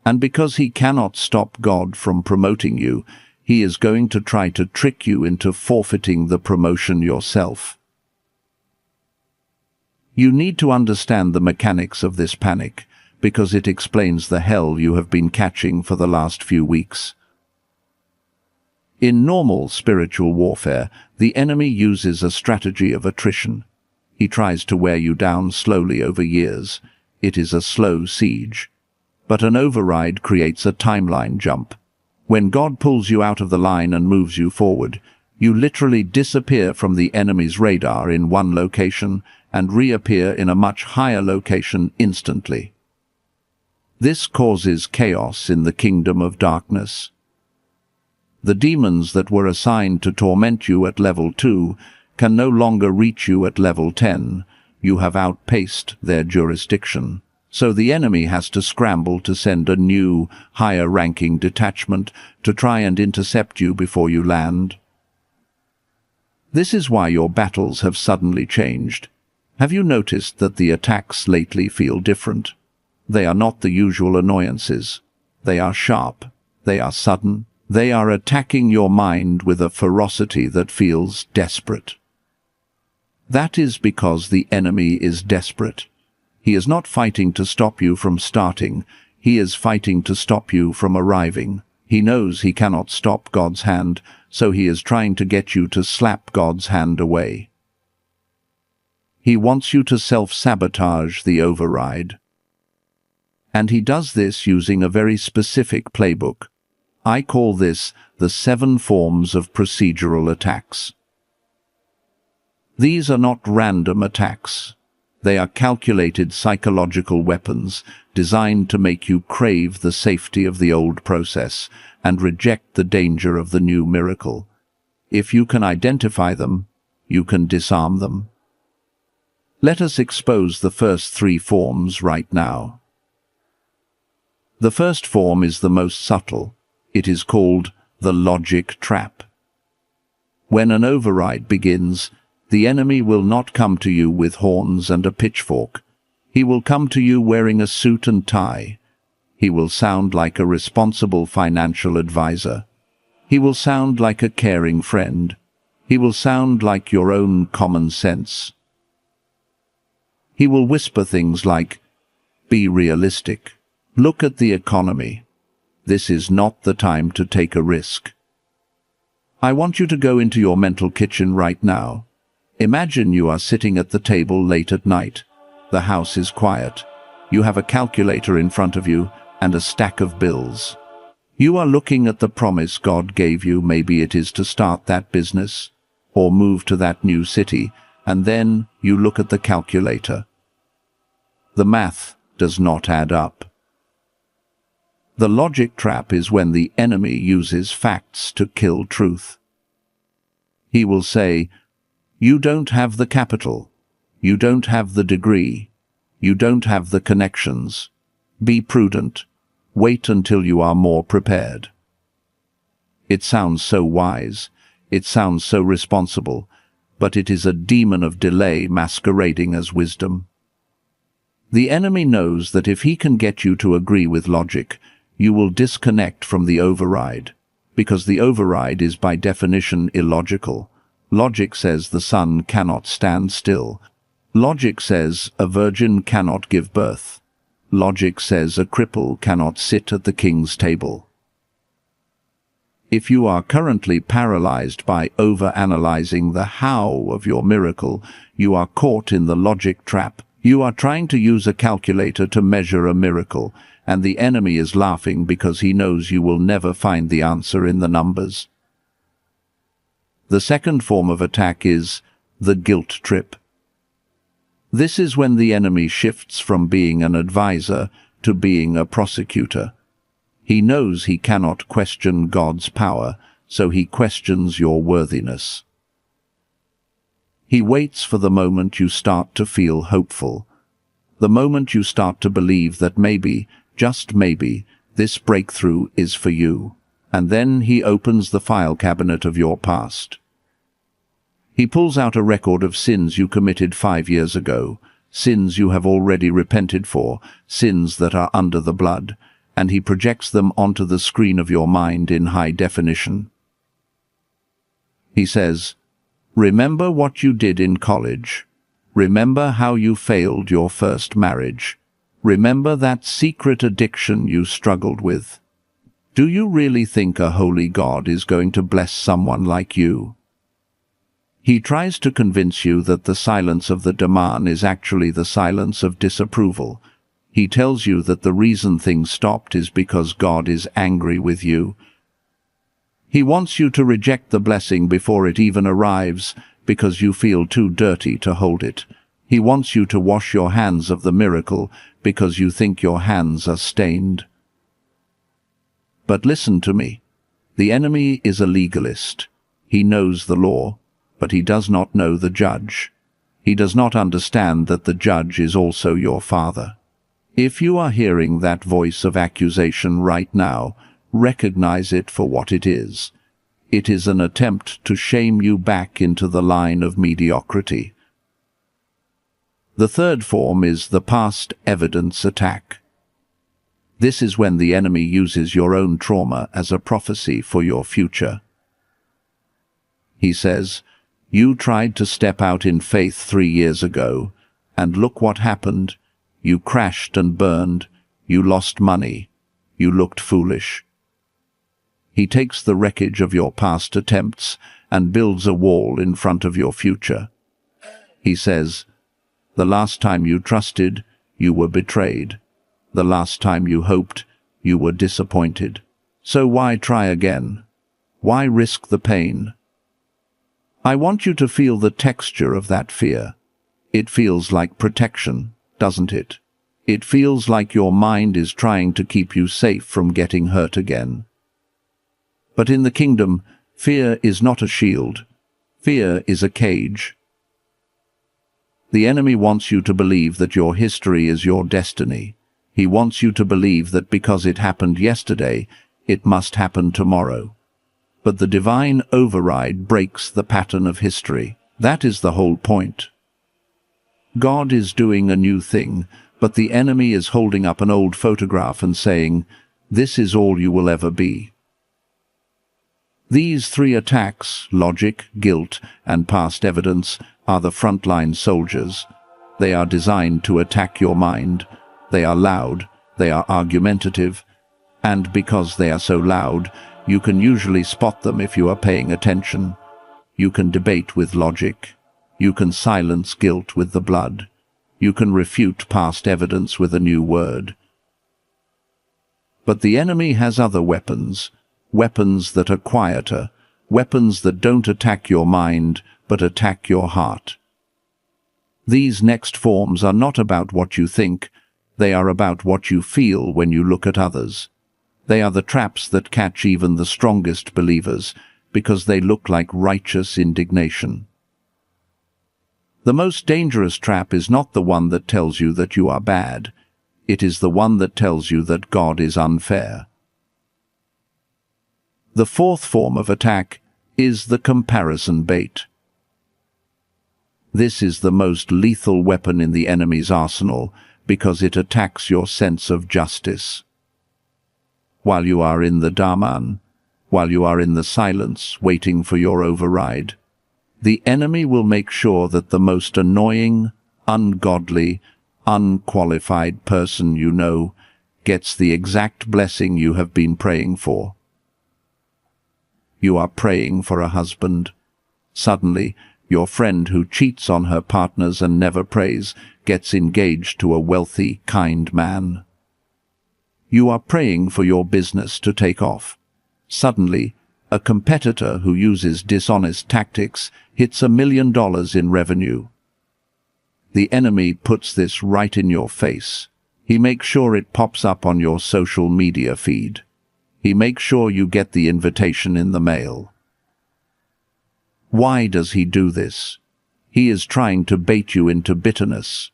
And because he cannot stop God from promoting you, he is going to try to trick you into forfeiting the promotion yourself. You need to understand the mechanics of this panic, because it explains the hell you have been catching for the last few weeks. In normal spiritual warfare, the enemy uses a strategy of attrition. He tries to wear you down slowly over years. It is a slow siege. But an override creates a timeline jump. When God pulls you out of the line and moves you forward, you literally disappear from the enemy's radar in one location and reappear in a much higher location instantly. This causes chaos in the kingdom of darkness. The demons that were assigned to torment you at level 2 can no longer reach you at level 10. You have outpaced their jurisdiction. So the enemy has to scramble to send a new, higher-ranking detachment to try and intercept you before you land. This is why your battles have suddenly changed. Have you noticed that the attacks lately feel different? They are not the usual annoyances. They are sharp. They are sudden. They are attacking your mind with a ferocity that feels desperate. That is because the enemy is desperate. He is not fighting to stop you from starting. He is fighting to stop you from arriving. He knows he cannot stop God's hand, so he is trying to get you to slap God's hand away. He wants you to self-sabotage the override. And he does this using a very specific playbook. I call this the 7 forms of procedural attacks. These are not random attacks. They are calculated psychological weapons designed to make you crave the safety of the old process and reject the danger of the new miracle. If you can identify them, you can disarm them. Let us expose the first 3 forms right now. The first form is the most subtle. It is called the logic trap. When an override begins, the enemy will not come to you with horns and a pitchfork. He will come to you wearing a suit and tie. He will sound like a responsible financial advisor. He will sound like a caring friend. He will sound like your own common sense. He will whisper things like, "Be realistic. Look at the economy. This is not the time to take a risk. I want you to go into your mental kitchen right now. Imagine you are sitting at the table late at night. The house is quiet. You have a calculator in front of you and a stack of bills. You are looking at the promise God gave you. Maybe it is to start that business or move to that new city, and then you look at the calculator. The math does not add up. The logic trap is when the enemy uses facts to kill truth. He will say, "You don't have the capital. You don't have the degree. You don't have the connections. Be prudent. Wait until you are more prepared." It sounds so wise. It sounds so responsible, but it is a demon of delay masquerading as wisdom. The enemy knows that if he can get you to agree with logic, you will disconnect from the override, because the override is by definition illogical. Logic says the sun cannot stand still. Logic says a virgin cannot give birth. Logic says a cripple cannot sit at the king's table. If you are currently paralyzed by overanalyzing the how of your miracle, you are caught in the logic trap. You are trying to use a calculator to measure a miracle, and the enemy is laughing because he knows you will never find the answer in the numbers. The second form of attack is the guilt trip. This is when the enemy shifts from being an advisor to being a prosecutor. He knows he cannot question God's power, so he questions your worthiness. He waits for the moment you start to feel hopeful, the moment you start to believe that maybe, just maybe, this breakthrough is for you, and then he opens the file cabinet of your past. He pulls out a record of sins you committed 5 years ago, sins you have already repented for, sins that are under the blood, and he projects them onto the screen of your mind in high definition. He says, "Remember what you did in college. Remember how you failed your first marriage. Remember that secret addiction you struggled with. Do you really think a holy God is going to bless someone like you?" He tries to convince you that the silence of the demon is actually the silence of disapproval. He tells you that the reason things stopped is because God is angry with you. He wants you to reject the blessing before it even arrives, because you feel too dirty to hold it. He wants you to wash your hands of the miracle because you think your hands are stained. But listen to me. The enemy is a legalist. He knows the law, but he does not know the judge. He does not understand that the judge is also your father. If you are hearing that voice of accusation right now, recognize it for what it is. It is an attempt to shame you back into the line of mediocrity. The third form is the past evidence attack. This is when the enemy uses your own trauma as a prophecy for your future. He says, "You tried to step out in faith 3 years ago, and look what happened. You crashed and burned. You lost money. You looked foolish." He takes the wreckage of your past attempts and builds a wall in front of your future. He says, "The last time you trusted, you were betrayed. The last time you hoped, you were disappointed. So why try again? Why risk the pain?" I want you to feel the texture of that fear. It feels like protection, doesn't it? It feels like your mind is trying to keep you safe from getting hurt again. But in the kingdom, fear is not a shield. Fear is a cage. The enemy wants you to believe that your history is your destiny. He wants you to believe that because it happened yesterday, it must happen tomorrow. But the divine override breaks the pattern of history. That is the whole point. God is doing a new thing, but the enemy is holding up an old photograph and saying, "This is all you will ever be." These 3 attacks, logic, guilt, and past evidence, are the frontline soldiers. They are designed to attack your mind. They are loud, they are argumentative, And because they are so loud, you can usually spot them if you are paying attention. You can debate with logic. You can silence guilt with the blood. You can refute past evidence with a new word. But the enemy has other weapons, weapons that are quieter, weapons that don't attack your mind, but attack your heart. These next forms are not about what you think, they are about what you feel when you look at others. They are the traps that catch even the strongest believers, because they look like righteous indignation. The most dangerous trap is not the one that tells you that you are bad. It is the one that tells you that God is unfair. The fourth form of attack is the comparison bait. This is the most lethal weapon in the enemy's arsenal because it attacks your sense of justice. While you are in the Daman, while you are in the silence waiting for your override, the enemy will make sure that the most annoying, ungodly, unqualified person you know gets the exact blessing you have been praying for. You are praying for a husband. Suddenly, your friend who cheats on her partners and never prays gets engaged to a wealthy, kind man. You are praying for your business to take off. Suddenly, a competitor who uses dishonest tactics hits $1 million in revenue. The enemy puts this right in your face. He makes sure it pops up on your social media feed. He makes sure you get the invitation in the mail. Why does he do this? He is trying to bait you into bitterness.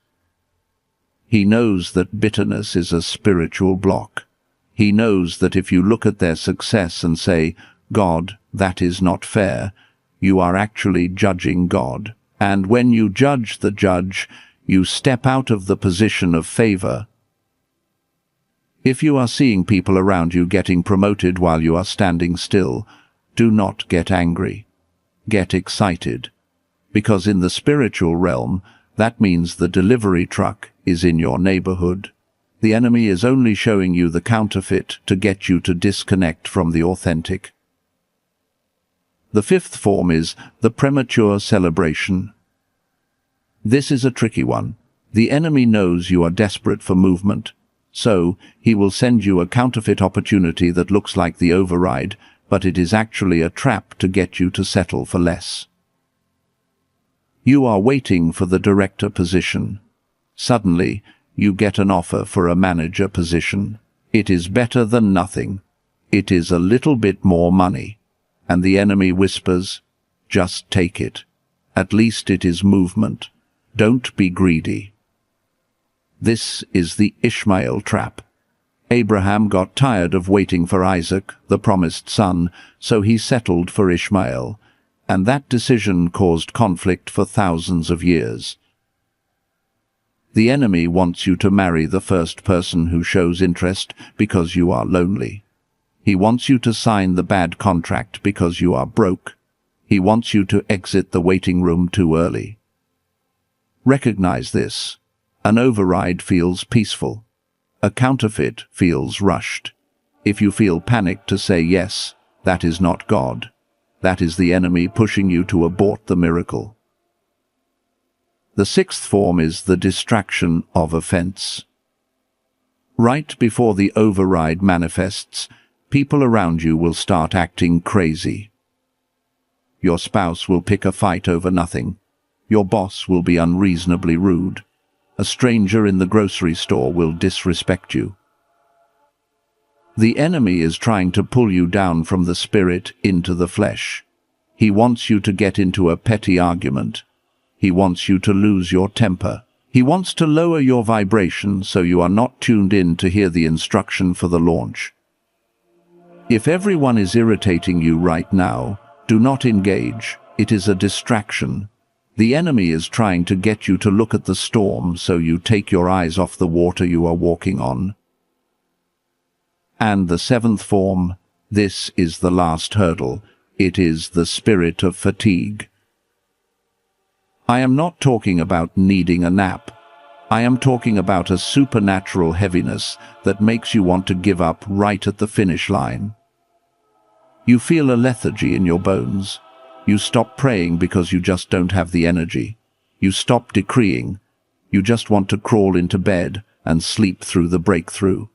He knows that bitterness is a spiritual block. He knows that if you look at their success and say, "God, that is not fair," you are actually judging God. And when you judge the judge, you step out of the position of favor. If you are seeing people around you getting promoted while you are standing still, do not get angry. Get excited. Because in the spiritual realm, that means the delivery truck is in your neighborhood. The enemy is only showing you the counterfeit to get you to disconnect from the authentic. The fifth form is the premature celebration. This is a tricky one. The enemy knows you are desperate for movement, so he will send you a counterfeit opportunity that looks like the override, but it is actually a trap to get you to settle for less. You are waiting for the director position. Suddenly, you get an offer for a manager position. It is better than nothing. It is a little bit more money. And the enemy whispers, "Just take it. At least it is movement. Don't be greedy." This is the Ishmael trap. Abraham got tired of waiting for Isaac, the promised son, so he settled for Ishmael, and that decision caused conflict for thousands of years. The enemy wants you to marry the first person who shows interest because you are lonely. He wants you to sign the bad contract because you are broke. He wants you to exit the waiting room too early. Recognize this. An override feels peaceful. A counterfeit feels rushed. If you feel panicked to say yes, that is not God. That is the enemy pushing you to abort the miracle. The sixth form is the distraction of offense. Right before the override manifests, people around you will start acting crazy. Your spouse will pick a fight over nothing. Your boss will be unreasonably rude. A stranger in the grocery store will disrespect you. The enemy is trying to pull you down from the spirit into the flesh. He wants you to get into a petty argument. He wants you to lose your temper. He wants to lower your vibration so you are not tuned in to hear the instruction for the launch. If everyone is irritating you right now, do not engage. It is a distraction. The enemy is trying to get you to look at the storm so you take your eyes off the water you are walking on. And the seventh form, this is the last hurdle. It is the spirit of fatigue. I am not talking about needing a nap. I am talking about a supernatural heaviness that makes you want to give up right at the finish line. You feel a lethargy in your bones. You stop praying because you just don't have the energy. You stop decreeing. You just want to crawl into bed and sleep through the breakthrough.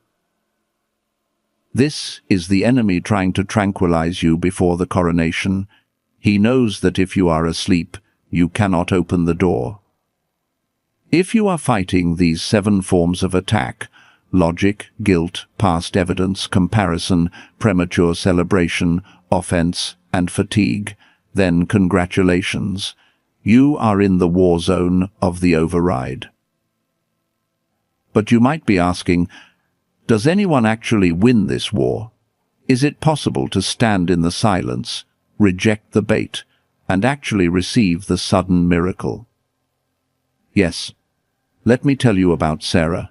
This is the enemy trying to tranquilize you before the coronation. He knows that if you are asleep, you cannot open the door. If you are fighting these 7 forms of attack, logic, guilt, past evidence, comparison, premature celebration, offense, and fatigue, then congratulations. You are in the war zone of the override. But you might be asking, does anyone actually win this war? Is it possible to stand in the silence, reject the bait, and actually receive the sudden miracle? Yes. Let me tell you about Sarah.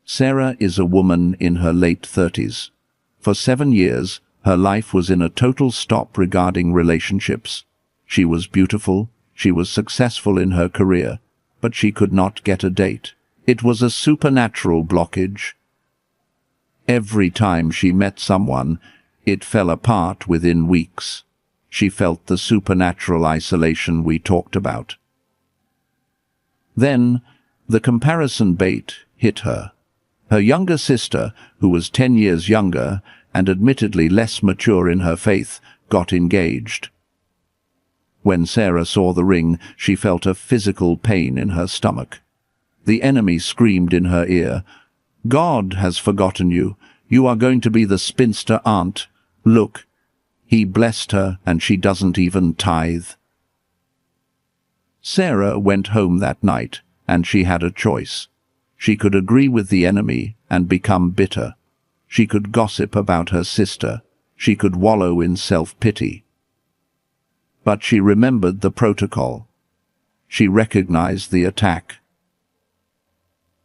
Sarah is a woman in her late 30s. For 7 years, her life was in a total stop regarding relationships. She was beautiful, she was successful in her career, but she could not get a date. It was a supernatural blockage. Every time she met someone, it fell apart within weeks. She felt the supernatural isolation we talked about. Then, the comparison bait hit her. Her younger sister, who was 10 years younger and admittedly less mature in her faith, got engaged. When Sarah saw the ring, she felt a physical pain in her stomach. The enemy screamed in her ear, "God has forgotten you. You are going to be the spinster aunt. Look, he blessed her and she doesn't even tithe." Sarah went home that night, and she had a choice. She could agree with the enemy and become bitter. She could gossip about her sister. She could wallow in self-pity. But she remembered the protocol. She recognized the attack.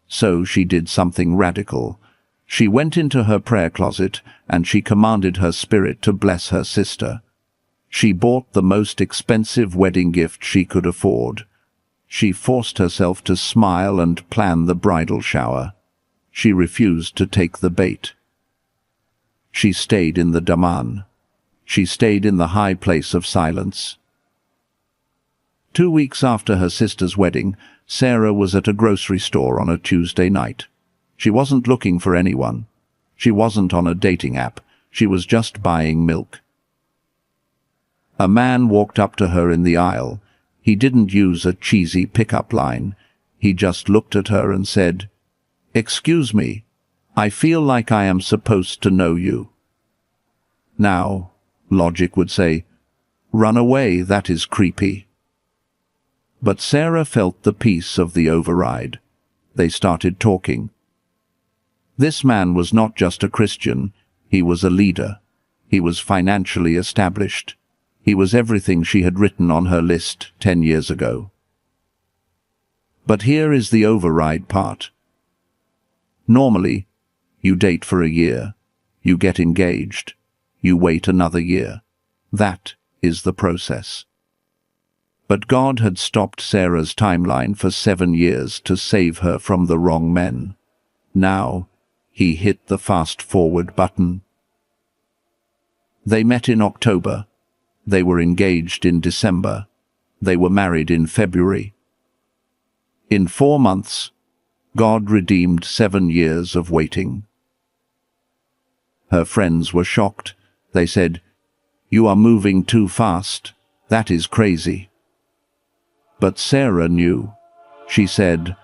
So she did something radical. She went into her prayer closet and she commanded her spirit to bless her sister. She bought the most expensive wedding gift she could afford. She forced herself to smile and plan the bridal shower. She refused to take the bait. She stayed in the daman. She stayed in the high place of silence. 2 weeks after her sister's wedding, Sarah was at a grocery store on a Tuesday night. She wasn't looking for anyone. She wasn't on a dating app. She was just buying milk. A man walked up to her in the aisle. He didn't use a cheesy pickup line. He just looked at her and said, "Excuse me, I feel like I am supposed to know you." Now, logic would say, "Run away, that is creepy." But Sarah felt the peace of the override. They started talking. This man was not just a Christian, he was a leader. He was financially established. He was everything she had written on her list 10 years ago. But here is the override part. Normally, you date for a year, you get engaged, you wait another year. That is the process. But God had stopped Sarah's timeline for 7 years to save her from the wrong men. Now, he hit the fast-forward button. They met in October. They were engaged in December. They were married in February. In 4 months, God redeemed 7 years of waiting. Her friends were shocked. They said, "You are moving too fast. That is crazy." But Sarah knew. She said,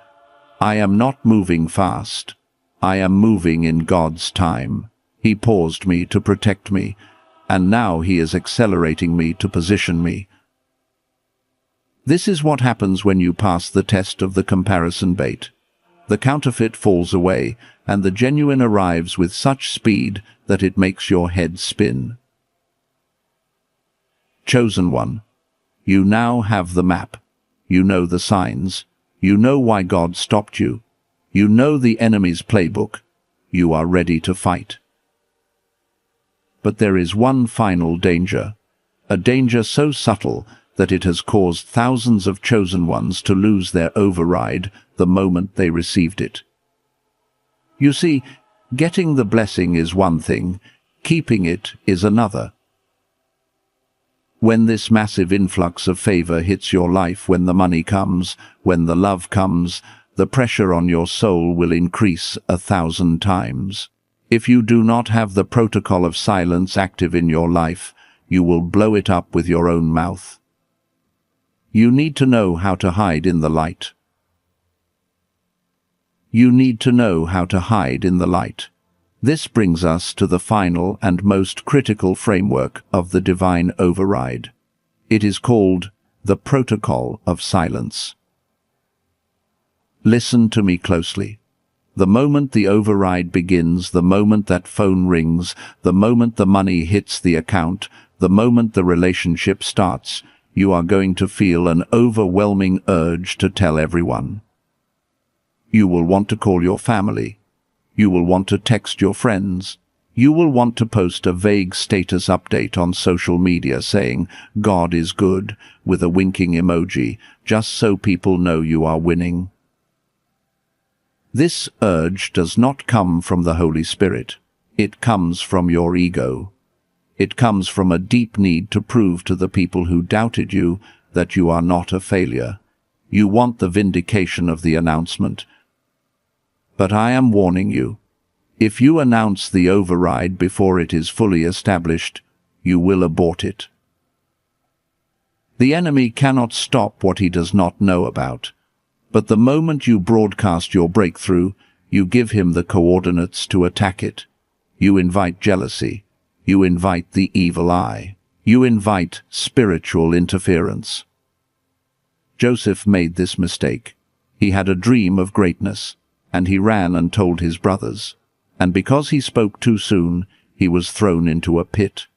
"I am not moving fast. I am moving in God's time. He paused me to protect me, and now he is accelerating me to position me." This is what happens when you pass the test of the comparison bait. The counterfeit falls away, and the genuine arrives with such speed that it makes your head spin. Chosen one, you now have the map. You know the signs. You know why God stopped you. You know the enemy's playbook. You are ready to fight. But there is one final danger, a danger so subtle that it has caused thousands of chosen ones to lose their override the moment they received it. You see, getting the blessing is one thing, keeping it is another. When this massive influx of favor hits your life, when the money comes, when the love comes, the pressure on your soul will increase 1,000 times. If you do not have the protocol of silence active in your life, you will blow it up with your own mouth. You need to know how to hide in the light. You need to know how to hide in the light. This brings us to the final and most critical framework of the divine override. It is called the protocol of silence. Listen to me closely. The moment the override begins, the moment that phone rings, the moment the money hits the account, the moment the relationship starts, you are going to feel an overwhelming urge to tell everyone. You will want to call your family. You will want to text your friends. You will want to post a vague status update on social media saying, "God is good," with a winking emoji, just so people know you are winning. This urge does not come from the Holy Spirit. It comes from your ego. It comes from a deep need to prove to the people who doubted you that you are not a failure. You want the vindication of the announcement. But I am warning you, if you announce the override before it is fully established, you will abort it. The enemy cannot stop what he does not know about. But the moment you broadcast your breakthrough, you give him the coordinates to attack it. You invite jealousy. You invite the evil eye. You invite spiritual interference. Joseph made this mistake. He had a dream of greatness, and he ran and told his brothers. And because he spoke too soon, he was thrown into a pit.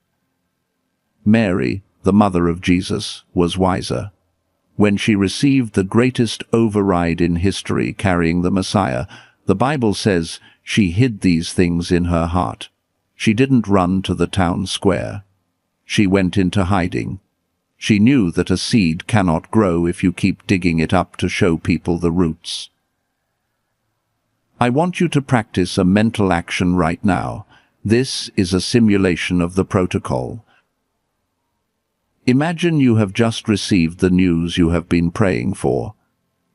Mary, the mother of Jesus, was wiser. When she received the greatest override in history carrying the Messiah, the Bible says she hid these things in her heart. She didn't run to the town square. She went into hiding. She knew that a seed cannot grow if you keep digging it up to show people the roots. I want you to practice a mental action right now. This is a simulation of the protocol. Imagine you have just received the news you have been praying for.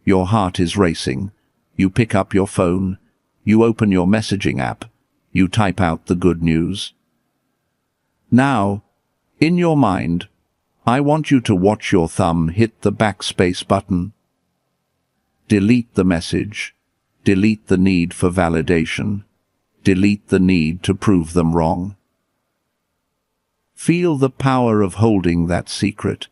Your heart is racing. You pick up your phone. You open your messaging app. You type out the good news. Now, in your mind, I want you to watch your thumb hit the backspace button. Delete the message. Delete the need for validation. Delete the need to prove them wrong. Feel the power of holding that secret.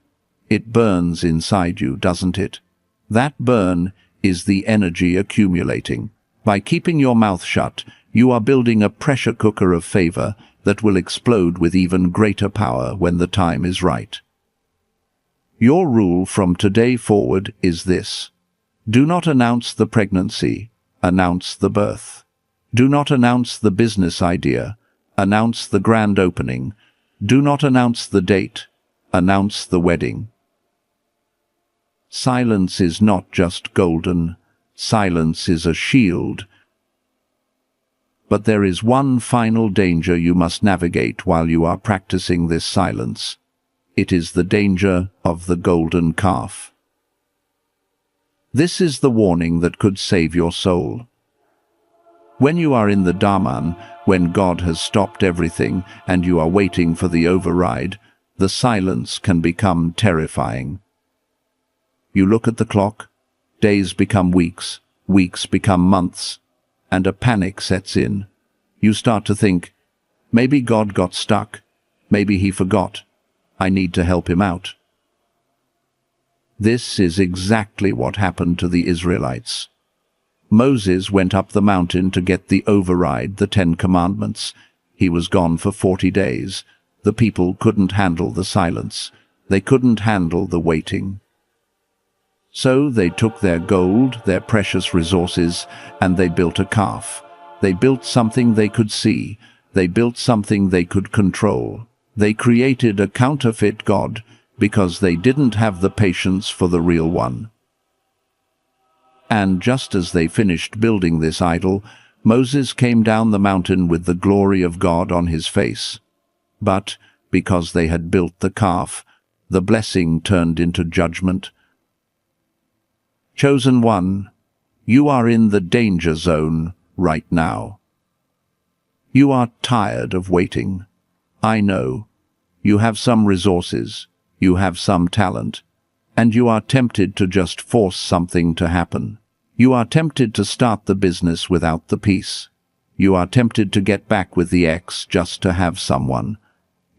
It burns inside you, doesn't it? That burn is the energy accumulating. By keeping your mouth shut, you are building a pressure cooker of favor that will explode with even greater power when the time is right. Your rule from today forward is this. Do not announce the pregnancy, announce the birth. Do not announce the business idea, announce the grand opening. Do not announce the date, announce the wedding. Silence is not just golden. Silence is a shield. But there is one final danger you must navigate while you are practicing this silence. It is the danger of the golden calf. This is the warning that could save your soul. When you are in the Daman, when God has stopped everything and you are waiting for the override, the silence can become terrifying. You look at the clock, days become weeks, weeks become months, and a panic sets in. You start to think, maybe God got stuck, maybe he forgot, I need to help him out. This is exactly what happened to the Israelites. Moses went up the mountain to get the override, the 10 Commandments. He was gone for 40 days. The people couldn't handle the silence. They couldn't handle the waiting. So they took their gold, their precious resources, and they built a calf. They built something they could see. They built something they could control. They created a counterfeit God. because they didn't have the patience for the real one. And just as they finished building this idol, Moses came down the mountain with the glory of God on his face. But, because they had built the calf, the blessing turned into judgment. Chosen one, you are in the danger zone right now. You are tired of waiting. I know. You have some resources, you have some talent, and you are tempted to just force something to happen. You are tempted to start the business without the peace. You are tempted to get back with the ex just to have someone.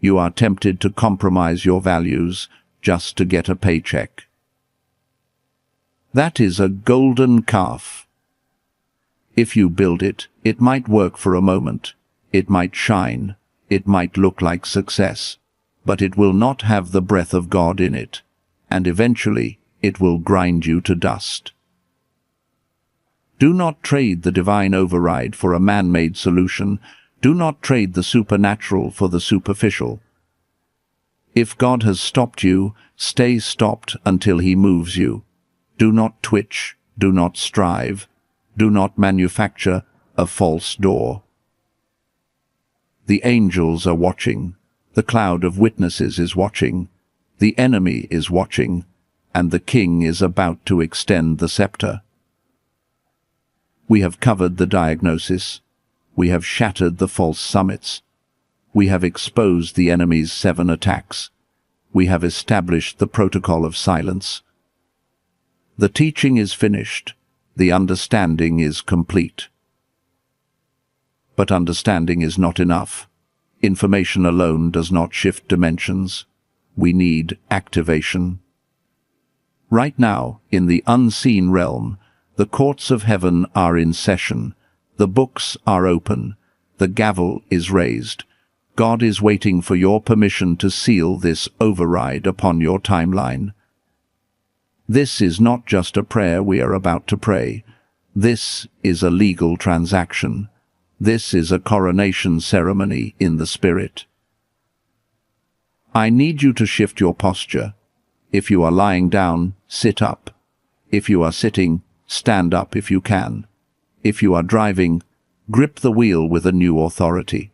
You are tempted to compromise your values just to get a paycheck. That is a golden calf. If you build it, it might work for a moment. It might shine. It might look like success. But it will not have the breath of God in it. And eventually, it will grind you to dust. Do not trade the divine override for a man-made solution. Do not trade the supernatural for the superficial. If God has stopped you, stay stopped until He moves you. Do not twitch, do not strive, do not manufacture a false door. The angels are watching, the cloud of witnesses is watching, the enemy is watching, and the king is about to extend the scepter. We have covered the diagnosis. We have shattered the false summits. We have exposed the enemy's 7 attacks. We have established the protocol of silence. The teaching is finished. The understanding is complete. But understanding is not enough. Information alone does not shift dimensions. We need activation. Right now, in the unseen realm, the courts of heaven are in session. The books are open. The gavel is raised. God is waiting for your permission to seal this override upon your timeline. This is not just a prayer we are about to pray. This is a legal transaction. This is a coronation ceremony in the spirit. I need you to shift your posture. If you are lying down, sit up. If you are sitting, stand up if you can. If you are driving, grip the wheel with a new authority.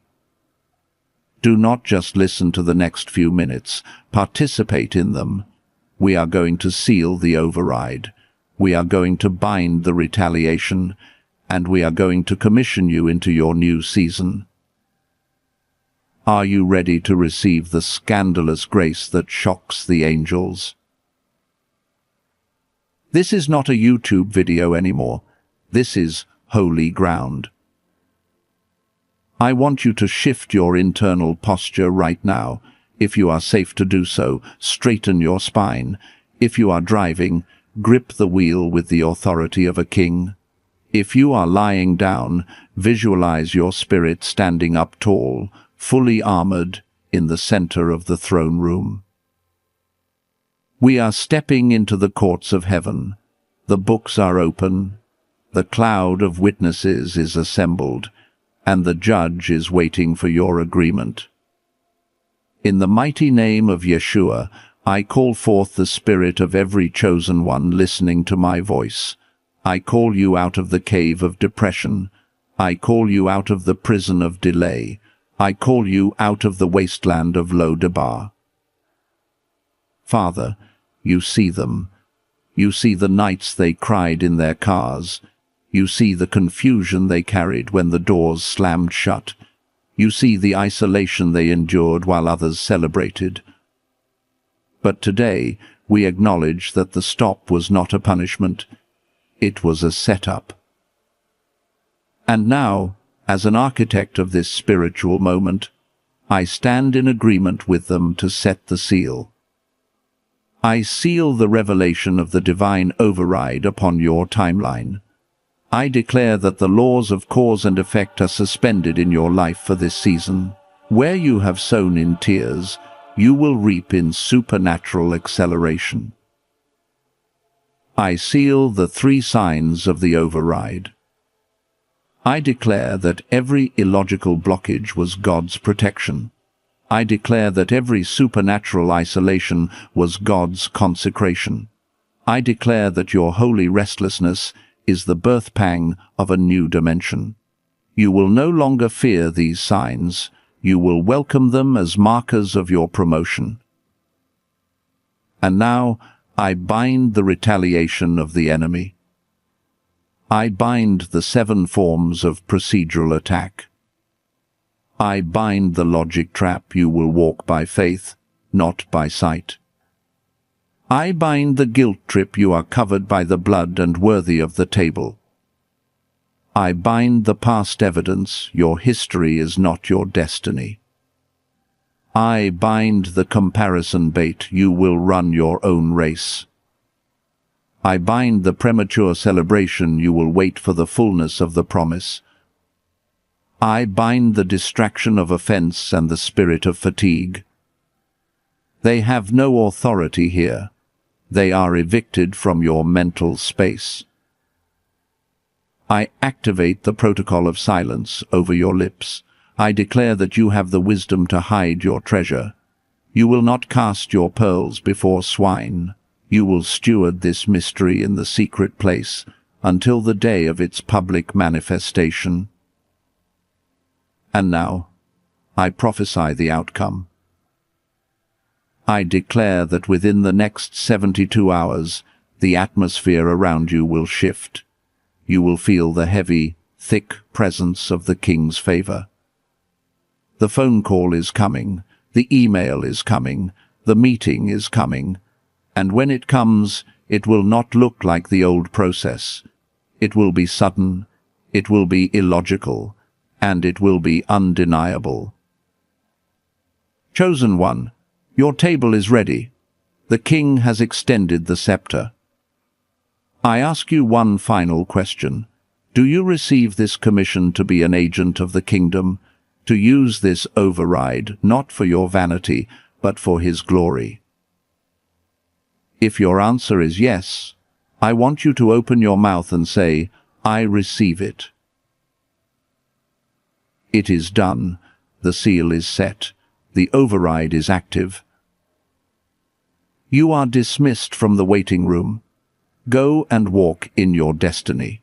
Do not just listen to the next few minutes. Participate in them. We are going to seal the override. We are going to bind the retaliation. And we are going to commission you into your new season. Are you ready to receive the scandalous grace that shocks the angels? This is not a YouTube video anymore. This is holy ground. I want you to shift your internal posture right now. If you are safe to do so, straighten your spine. If you are driving, grip the wheel with the authority of a king. If you are lying down, visualize your spirit standing up tall, fully armored, in the center of the throne room. We are stepping into the courts of heaven. The books are open. The cloud of witnesses is assembled, and the judge is waiting for your agreement. In the mighty name of Yeshua, I call forth the spirit of every chosen one listening to my voice. I call you out of the cave of depression. I call you out of the prison of delay. I call you out of the wasteland of Lo-Debar. Father, you see them. You see the nights they cried in their cars. You see the confusion they carried when the doors slammed shut. You see the isolation they endured while others celebrated. But today, we acknowledge that the stop was not a punishment. It was a setup. And now, as an architect of this spiritual moment, I stand in agreement with them to set the seal. I seal the revelation of the divine override upon your timeline. I declare that the laws of cause and effect are suspended in your life for this season. Where you have sown in tears, you will reap in supernatural acceleration. I seal the 3 signs of the override. I declare that every illogical blockage was God's protection. I declare that every supernatural isolation was God's consecration. I declare that your holy restlessness is the birth pang of a new dimension. You will no longer fear these signs. You will welcome them as markers of your promotion. And now, I bind the retaliation of the enemy. I bind the 7 forms of procedural attack. I bind the logic trap. You will walk by faith, not by sight. I bind the guilt trip. You are covered by the blood and worthy of the table. I bind the past evidence. Your history is not your destiny. I bind the comparison bait. You will run your own race. I bind the premature celebration. You will wait for the fullness of the promise. I bind the distraction of offense and the spirit of fatigue. They have no authority here. They are evicted from your mental space. I activate the protocol of silence over your lips. I declare that you have the wisdom to hide your treasure. You will not cast your pearls before swine. You will steward this mystery in the secret place until the day of its public manifestation. And now, I prophesy the outcome. I declare that within the next 72 hours, the atmosphere around you will shift. You will feel the heavy, thick presence of the king's favor. The phone call is coming, the email is coming, the meeting is coming, and when it comes, it will not look like the old process. It will be sudden, it will be illogical, and it will be undeniable. Chosen one, your table is ready. The king has extended the scepter. I ask you one final question. Do you receive this commission to be an agent of the kingdom, to use this override not for your vanity, but for his glory? If your answer is yes, I want you to open your mouth and say, I receive it. It is done. The seal is set. The override is active. You are dismissed from the waiting room. Go and walk in your destiny.